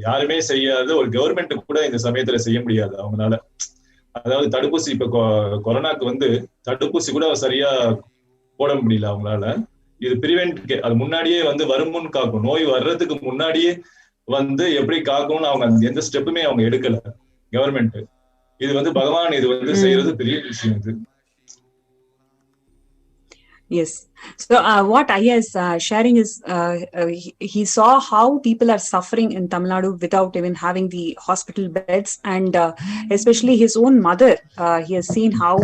யாருமே செய்யாத ஒரு கவர்மெண்ட் கூட இந்த சமயத்துல செய்ய முடியாது அவங்களால. அதாவது தடுப்பூசி, இப்ப கொரோனாக்கு வந்து தடுப்பூசி கூட சரியா போட முடியல அவங்களால. இது பிரிவென்ட், அது முன்னாடியே வந்து வருமுன் காக்கும், நோய் வர்றதுக்கு முன்னாடியே வந்து எப்படி காக்கும்னு அவங்க எந்த ஸ்டெப்புமே அவங்க எடுக்கல கவர்மெண்ட். இது வந்து பகவான் இது வந்து செய்யறது பெரிய விஷயம். இது Yes. So what Ayya is sharing is he saw how people are suffering in Tamil Nadu without even having the hospital beds, and especially his own mother. He has seen how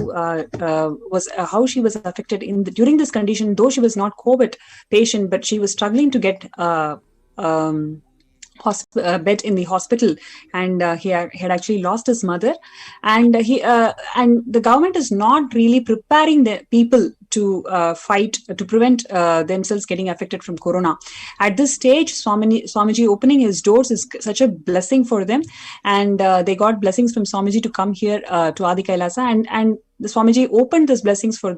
she was affected during this condition. Though she was not COVID patient, but she was struggling to get bed in the hospital, and he had actually lost his mother, and the government is not really preparing the people to fight to prevent themselves getting affected from corona. At this stage, Swamiji opening his doors is such a blessing for them, and they got blessings from Swamiji to come here to Adi Kailasa, and the Swamiji opened these blessings for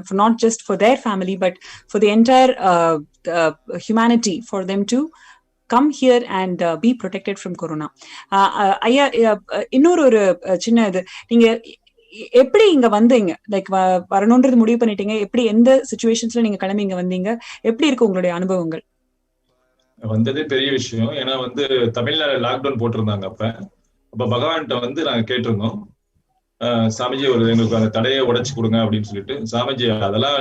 for not just for their family, but for the entire humanity, for them to come here and be protected from corona. ஐயா, இன்னொரு ஒரு சின்ன இது, நீங்க எப்படி இங்க வந்தீங்க? Like வரணும்ன்றது முடிவு பண்ணிட்டீங்க, எப்படி எந்த சிச்சுவேஷன்ஸ்ல நீங்க கிளம்பி இங்க வந்தீங்க? எப்படி இருக்கு உங்களுடைய அனுபவங்கள்? வந்ததே பெரிய விஷயம். ஏன்னா வந்து தமிழ்நாடு லாக்டவுன் போட்டிருந்தாங்க. அப்ப பகவான்கிட்ட வந்து நாங்க கேட்டிருந்தோம், சாமிஜி எங்களுக்கு அந்த தடையை உடைச்சு கொடுங்க அப்படின்னு சொல்லிட்டு. சாமிஜி அதெல்லாம்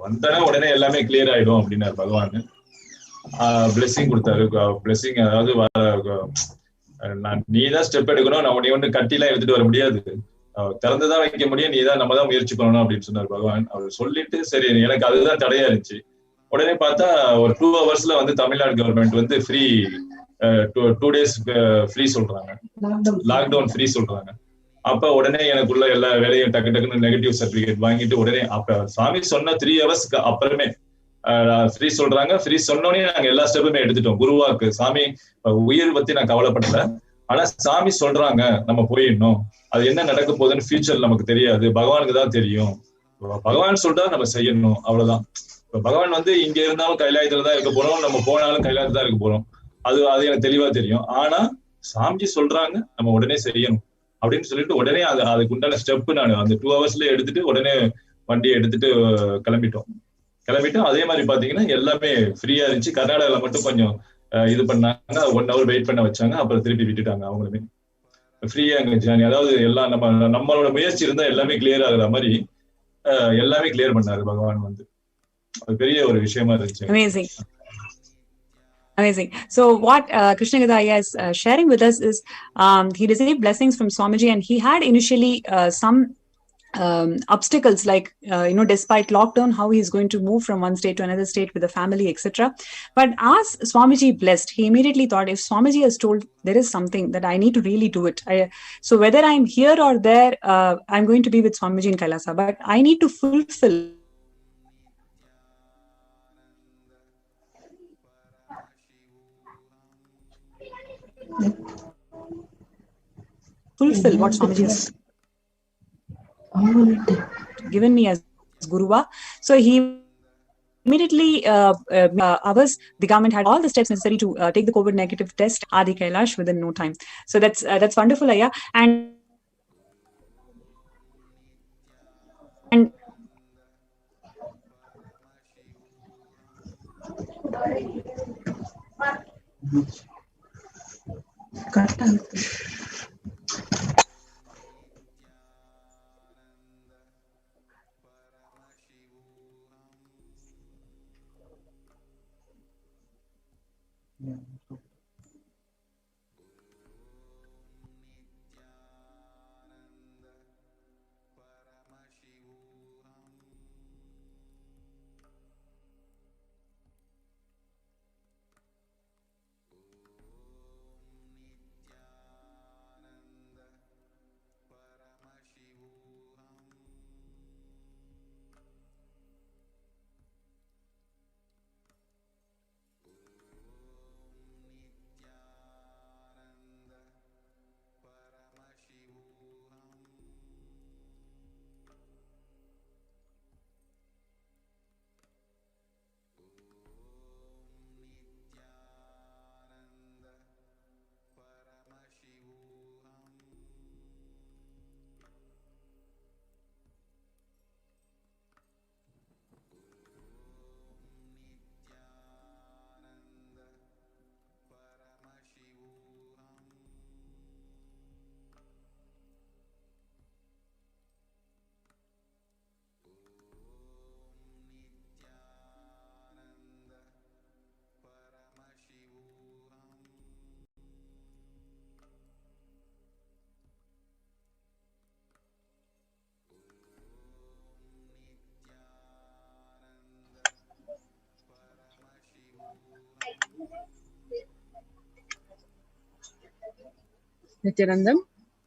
வந்தனா உடனே எல்லாமே கிளியர் ஆயிடும் அப்படின்னாரு பகவான். பிளெஸிங் கொடுத்தாரு. பிளெஸிங் அதாவது நீதான் ஸ்டெப் எடுக்கணும், நான் உன்னை ஒண்ணு கட்டிலாம் எடுத்துட்டு வர முடியாது, திறந்துதான் வைக்க முடியும், நம்ம தான் முயற்சி பண்ணணும் அப்படின்னு சொன்னார் பகவான். அவர் சொல்லிட்டு சரி, எனக்கு அதுதான் தடையா இருந்துச்சு. உடனே பார்த்தா ஒரு 2 hours வந்து தமிழ்நாடு கவர்மெண்ட் வந்து ஃப்ரீ 2 days ஃப்ரீ சொல்றாங்க, லாக்டவுன் ஃப்ரீ சொல்றாங்க. அப்ப உடனே எனக்குள்ள எல்லா வேலையும் டக்குன்னு நெகட்டிவ் சர்டிபிகேட் வாங்கிட்டு உடனே அப்ப சாமி சொன்ன 3 hours அப்புறமே ஃப்ரீ சொல்றாங்க. ஃப்ரீ சொன்னோடனே நாங்க எல்லா ஸ்டெப்புமே எடுத்துட்டோம். குருவாக்கு சாமி உயிர் பத்தி நான் கவலைப்படல, ஆனா சாமி சொல்றாங்க நம்ம போயிடணும், அது என்ன நடக்க போகுதுன்னு ஃபியூச்சர் நமக்கு தெரியாது, பகவானுக்கு தான் தெரியும், பகவான் சொல்றா நம்ம செய்யணும், அவ்வளவுதான். இப்ப பகவான் வந்து இங்க இருந்தாலும் கைலாயத்துல தான் இருக்க போறோம், நம்ம போனாலும் கைலாயத்துல தான் இருக்க போறோம், அது எனக்கு தெளிவா தெரியும். ஆனா சாமிஜி சொல்றாங்க நம்ம உடனே செய்யணும் அப்படின்னு சொல்லிட்டு உடனே அதுக்கு உண்டான ஸ்டெப் நான் அந்த 2 hours எடுத்துட்டு உடனே வண்டியை எடுத்துட்டு கிளம்பிட்டோம். அதே மாதிரி பாத்தீங்கன்னா எல்லாமே ஃப்ரீயா இருந்துச்சு. கர்நாடகால மட்டும் கொஞ்சம் இது பண்ணாங்க, 1 hour வெயிட் பண்ண வச்சாங்க, அப்புறம் திருப்பி விட்டுட்டாங்க அவங்களுமே. ஃப்ரீயா அங்க ஜேர்னி, அதாவது எல்லாம் நம்மளோட முயற்சி இருந்தா எல்லாமே கிளியர் ஆகுற மாதிரி எல்லாமே கிளியர் பண்ணாரு பகவான் வந்து. அது பெரிய ஒரு விஷயமா இருந்துச்சு. Amazing. So what Krishnagada Ayya is sharing with us is he received blessings from Swamiji, and he had initially some obstacles, like despite lockdown, how he's going to move from one state to another state with the family, etc. But as Swamiji blessed, he immediately thought, if Swamiji has told there is something, that I need to really do it. So whether I'm here or there, I'm going to be with Swamiji in Kailasa, but I need to fulfill what Swamiji has given me as Guruva. So he immediately hours, the government had all the steps necessary to take the COVID negative test Adi Kailash within no time. So that's wonderful, Ayya. And Nityanandam.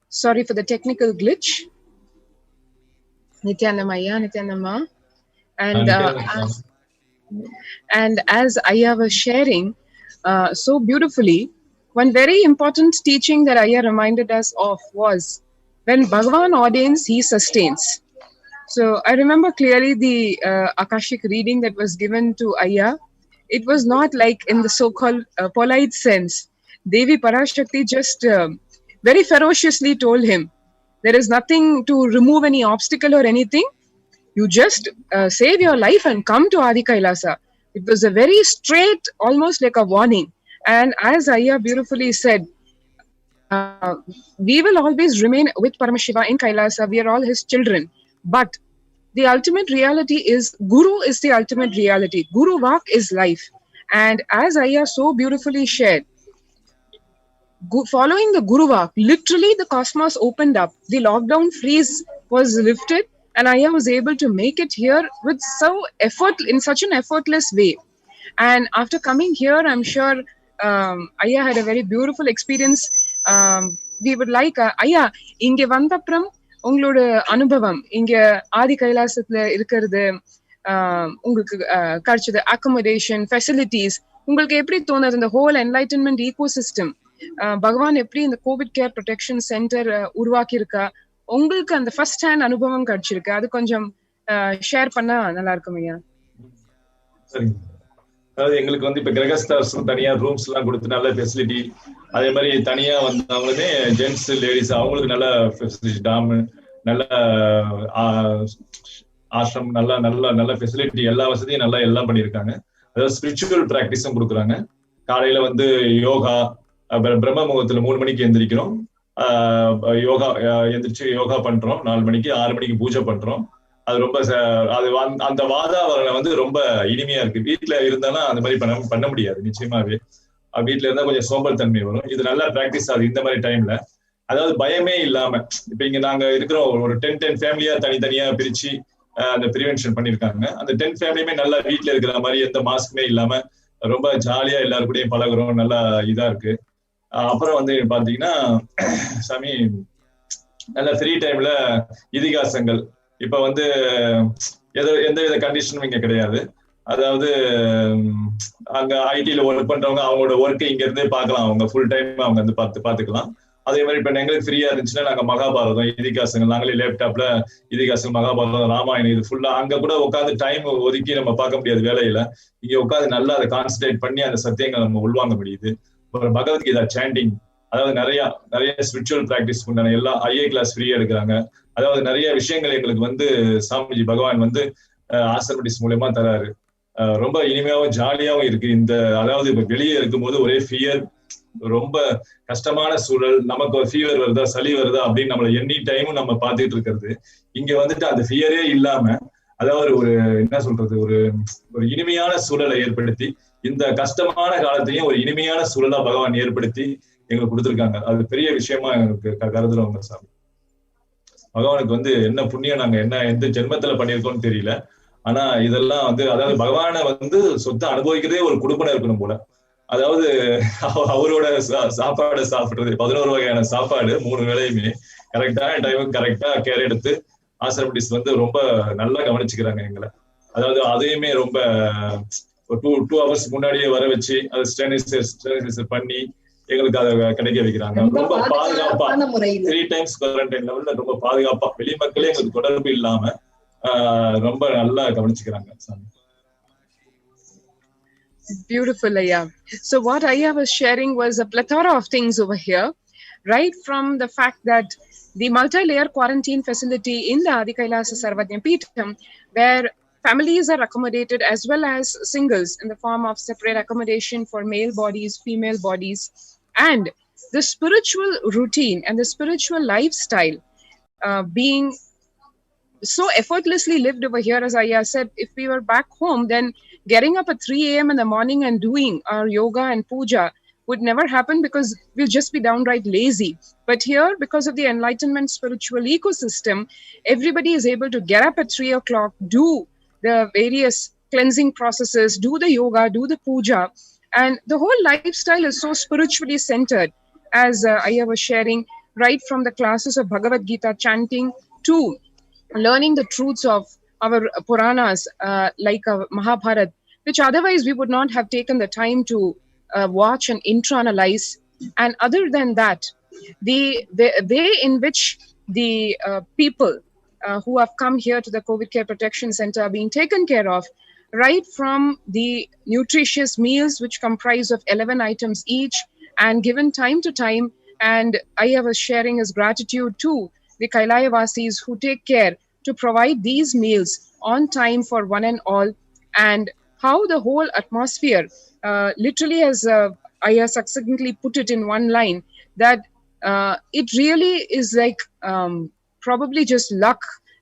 Sorry for the technical glitch. Nityanandam Ayya, Nityanandam. And as Ayya was sharing so beautifully, one very important teaching that Ayya reminded us of was when Bhagavan ordains, he sustains. So I remember clearly the Akashic reading that was given to Ayya. It was not like in the so-called polite sense. Devi Parashakti just very ferociously told him, there is nothing to remove any obstacle or anything. You just save your life and come to Adi Kailasa. It was a very straight, almost like a warning. And as Ayya beautifully said, we will always remain with Paramashiva in Kailasa. We are all his children. But the ultimate reality is Guru is the ultimate reality. Guru Vak is life. And as Ayya so beautifully shared, following the Guru Vak, literally the cosmos opened up. The lockdown freeze was lifted and Ayya was able to make it here with in such an effortless way. And after coming here, I'm sure Ayya had a very beautiful experience. We would like Ayya, inge vandapram உங்களோட அனுபவம் இங்க ஆதி கைலாசத்துல இருக்கிறது உங்களுக்கு கிடைச்சது accommodation facilities உங்களுக்கு எப்படி தோணுது இந்த ஹோல் என்லைட்டன்மெண்ட் ஈகோசிஸ்டம் பகவான் எப்படி இந்த கோவிட் கேர் ப்ரொடெக்ஷன் சென்டர் உருவாக்கி இருக்கா உங்களுக்கு அந்த ஃபர்ஸ்ட் ஹேண்ட் அனுபவம் கிடைச்சிருக்கு அது கொஞ்சம் ஷேர் பண்ணா நல்லா இருக்கும் ஐயா. சரிங்க. அதாவது எங்களுக்கு வந்து இப்ப கிரகஸ்தாஸ் தனியா ரூம்ஸ் எல்லாம் கொடுத்து நல்ல ஃபெசிலிட்டி, அதே மாதிரி தனியா வந்தவங்களே ஜென்ட்ஸ் லேடிஸ் அவங்களுக்கு நல்ல ஃபெசிலிட்டி, டாம் நல்ல ஆசிரம் நல்ல நல்ல நல்ல ஃபெசிலிட்டி எல்லா வசதியும் நல்லா எல்லாம் பண்ணியிருக்காங்க. அதாவது ஸ்பிரிச்சுவல் ப்ராக்டிஸும் கொடுக்குறாங்க. காலையில வந்து யோகா, பிரம்ம முகூர்த்தத்துல 3 மணிக்கு எந்திரிக்கிறோம், யோகா எந்திரிச்சு யோகா பண்றோம், 4 மணிக்கு 6 மணிக்கு பூஜை பண்றோம். அது ரொம்ப அந்த வாதாவரணம் வந்து ரொம்ப இனிமையா இருக்கு. வீட்டுல இருந்தாலும் அந்த மாதிரி பண்ண முடியாது நிச்சயமாவே. வீட்டுல இருந்தா கொஞ்சம் சோம்பல் தன்மை வரும். இது நல்லா பிராக்டிஸ் ஆகுது இந்த மாதிரி டைம்ல. அதாவது பயமே இல்லாம இப்ப இங்க நாங்க இருக்கிறோம் ஒரு 10 ஃபேமிலியா தனித்தனியா பிரிச்சு அந்த ப்ரிவென்ஷன் பண்ணிருக்காங்க. அந்த 10 ஃபேமிலியுமே நல்லா வீட்டுல இருக்கிற மாதிரி எந்த மாஸ்க்குமே இல்லாம ரொம்ப ஜாலியா எல்லாரு கூடயும் பழகுறோம், நல்லா இதா இருக்கு. அப்புறம் வந்து பாத்தீங்கன்னா சாமி நல்ல ஃப்ரீ டைம்ல இதிகாசங்கள் இப்ப வந்து எந்த வித கண்டிஷனும் இங்க கிடையாது. அதாவது அங்க ஐடில ஒர்க் பண்றவங்க அவங்களோட ஒர்க்கை இங்க இருந்தே பார்க்கலாம், அவங்க ஃபுல் டைம் அவங்க வந்து பாத்துக்கலாம். அதே மாதிரி இப்ப எங்களுக்கு ஃப்ரீயா இருந்துச்சுன்னா நாங்க மகாபாரதம் இதிகாசங்கள் நாங்களே லேப்டாப்ல இதிகாசம் மகாபாரதம் ராமாயணம் இது ஃபுல்லா அங்க கூட உட்காந்து டைம் ஒதுக்கி நம்ம பார்க்க முடியாது வேலையில. இங்க உட்காந்து நல்லா அதை கான்சன்ட்ரேட் பண்ணி அந்த சத்தியங்களை நம்ம உள்வாங்க முடியுது. அப்புறம் பகவத்கீதா சாண்டிங், அதாவது நிறைய ஸ்பிரிச்சுவல் பிராக்டிஸ் பண்ணாங்க. எல்லாம் ஐஏ கிளாஸ் ஃப்ரீயா எடுக்கிறாங்க. அதாவது நிறைய விஷயங்கள் எங்களுக்கு வந்து சாமிஜி பகவான் வந்து ஆசிரமடிஸ் மூலமா தராரு. ரொம்ப இனிமையாவும் ஜாலியாவும் இருக்கு. இந்த அதாவது இப்ப வெளியே இருக்கும்போது ஒரே ஃபியர், ரொம்ப கஷ்டமான சூழல், நமக்கு ஒரு ஃபீவர் வருதா சளி வருதா அப்படின்னு நம்மள எனி டைமும் நம்ம பார்த்துட்டு இருக்கிறது. இங்க வந்துட்டு அந்த ஃபியரே இல்லாம அதாவது ஒரு என்ன சொல்றது ஒரு இனிமையான சூழலை ஏற்படுத்தி இந்த கஷ்டமான காலத்தையும் ஒரு இனிமையான சூழலா பகவான் ஏற்படுத்தி எங்களுக்கு கொடுத்துருக்காங்க. அது பெரிய விஷயமா எங்களுக்கு கருதுறவங்க சாமி. பகவானுக்கு வந்து என்ன புண்ணியம் நாங்க எந்த ஜென்மத்துல பண்ணிருக்கோம்னு தெரியல. ஆனா இதெல்லாம் வந்து அதாவது பகவானை வந்து சொத்தை அனுபவிக்கிறதே ஒரு குடும்பம் இருக்கணும் போல. அதாவது அவரோட சாப்பாடு சாப்பிடுறது 11 வகையான சாப்பாடு 3 வேளையுமே கரெக்டான டைமுக்கு கரெக்டா கேர் எடுத்து ஆசிரமடிஸ் வந்து ரொம்ப நல்லா கவனிச்சுக்கிறாங்க எங்களை. அதாவது அதையுமே ரொம்ப 2 hours முன்னாடியே வர வச்சு அதை ஸ்டெரிலைசர் பண்ணி எங்களுக்கு அதை கிடைக்க வைக்கிறாங்க. ரொம்ப பாதுகாப்பா 3 times குவாரண்டைன் லெவல்ல ரொம்ப பாதுகாப்பா வெளி மக்களே எங்களுக்கு தொடர்பு இல்லாம ரொம்ப நல்லா கவனிச்சுக்கிறாங்க. Beautiful, Ayya. So what Ayya was sharing was a plethora of things over here, right from the fact that the multi-layer quarantine facility in the Adi Kailasa Sarvajna Peetham, where families are accommodated as well as singles in the form of separate accommodation for male bodies, female bodies, and the spiritual routine and the spiritual lifestyle being so effortlessly lived over here. As Ayya said, if we were back home, then getting up at 3 a.m. in the morning and doing our yoga and puja would never happen because we'll just be downright lazy. But here, because of the enlightenment spiritual ecosystem, everybody is able to get up at 3 o'clock, do the various cleansing processes, do the yoga, do the puja, and the whole lifestyle is so spiritually centered. as Aya was sharing, right from the classes of Bhagavad Gita chanting to learning the truths of our Puranas, like Mahabharata, which otherwise we would not have taken the time to watch and internalize. And other than that, the way in which the people who have come here to the COVID Care Protection Center are being taken care of, right from the nutritious meals, which comprise of 11 items each and given time to time. And Aya was sharing his gratitude to the Kailaya-vasis who take care to provide these meals on time for one and all, and how the whole atmosphere, literally, as Aya succinctly put it in one line, that it really is like probably just luck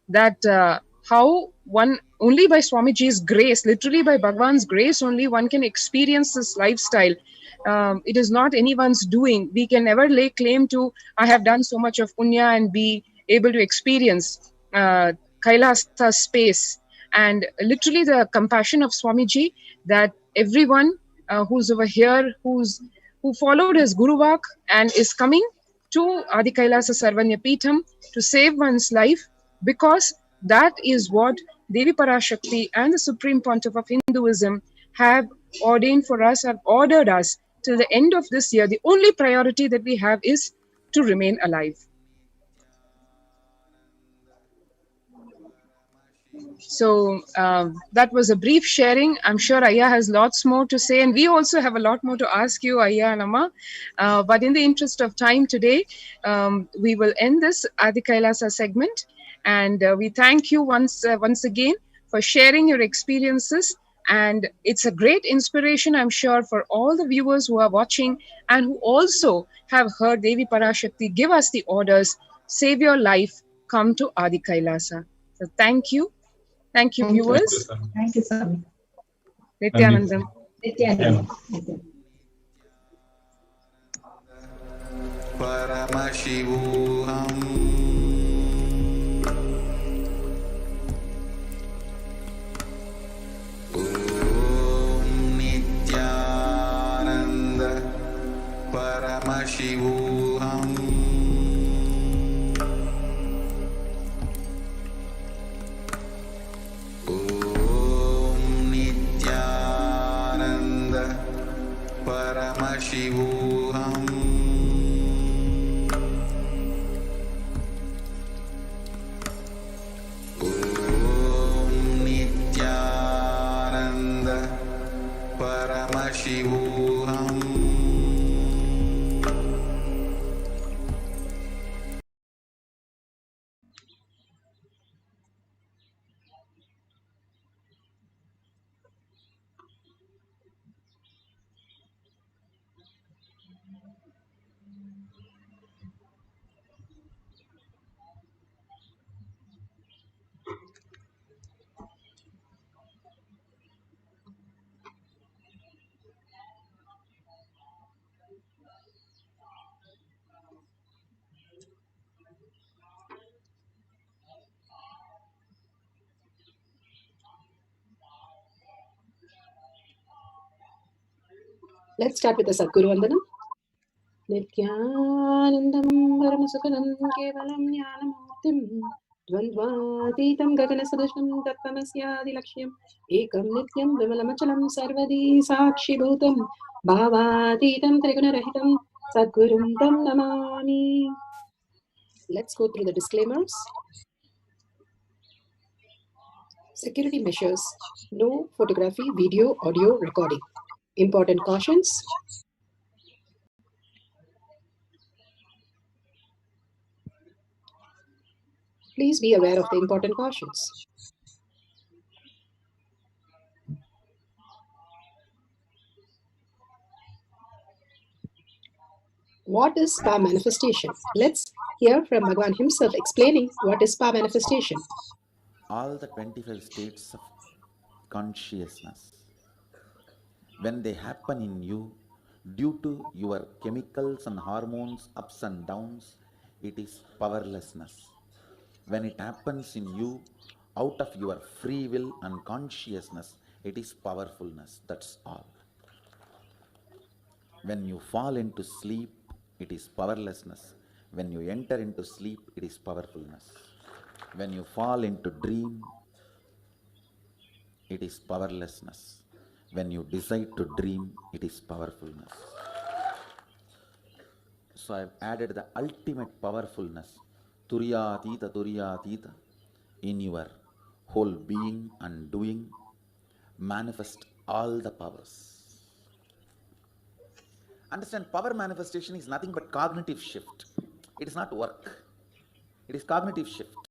that how one, only by Swamiji's grace, literally by Bhagwan's grace only, one can experience this lifestyle. It is not anyone's doing. We can never lay claim to, I have done so much of punya and be able to experience Kailasa space. And literally the compassion of Swamiji, that everyone who's over here, who followed his Guru Vak and is coming to Adi Kailasa Sarvanya Peetham to save one's life, because that is what Devi Parashakti and the Supreme Pontiff of Hinduism have ordained for us, have ordered us till the end of this year. The only priority that we have is to remain alive. So that was a brief sharing. I'm sure Aya has lots more to say, and we also have a lot more to ask you, Aya and Amma. But in the interest of time today, we will end this Adi Kailasa segment. And we thank you once again for sharing your experiences. And it's a great inspiration, I'm sure, for all the viewers who are watching and who also have heard Devi Parashakti give us the orders, save your life, come to Adi Kailasa. So thank you. Thank you, viewers. Thank you, Swami. Nityanandam. Nityanandam. Paramashivoham Om Nityananda Paramashivoham Om Nityananda Paramashivoham Paramashivoham Let's start with the Sadguru Vandanam. Nityanandam Paramasukhanam Kevalam Jnanamurtim Dvandvatitam Gaganasadushnam Tattvamasya Laksham Ekam Nityam Vimalamachalam Sarvadi Sakshi Bhutam Bhavatitam Trigunarahitam Sadgurum Tam Namami. Let's go through the disclaimers. Security measures: no photography, video, audio recording. Important cautions: please be aware of the important cautions. What is spa manifestation? Let's hear from Bhagwan himself explaining what is spa manifestation. All the 25 states of consciousness, when they happen in you, due to your chemicals and hormones ups and downs, it is powerlessness. When it happens in you, out of your free will and consciousness, it is powerfulness. That's all. When you fall into sleep, it is powerlessness. When you enter into sleep, it is powerfulness. When you fall into dream, it is powerlessness. When you decide to dream, it is powerfulness. So I've added the ultimate powerfulness, Turyatita, in your whole being and doing. Manifest all the powers. Understand, power manifestation is nothing but cognitive shift. It is not work. It is cognitive shift.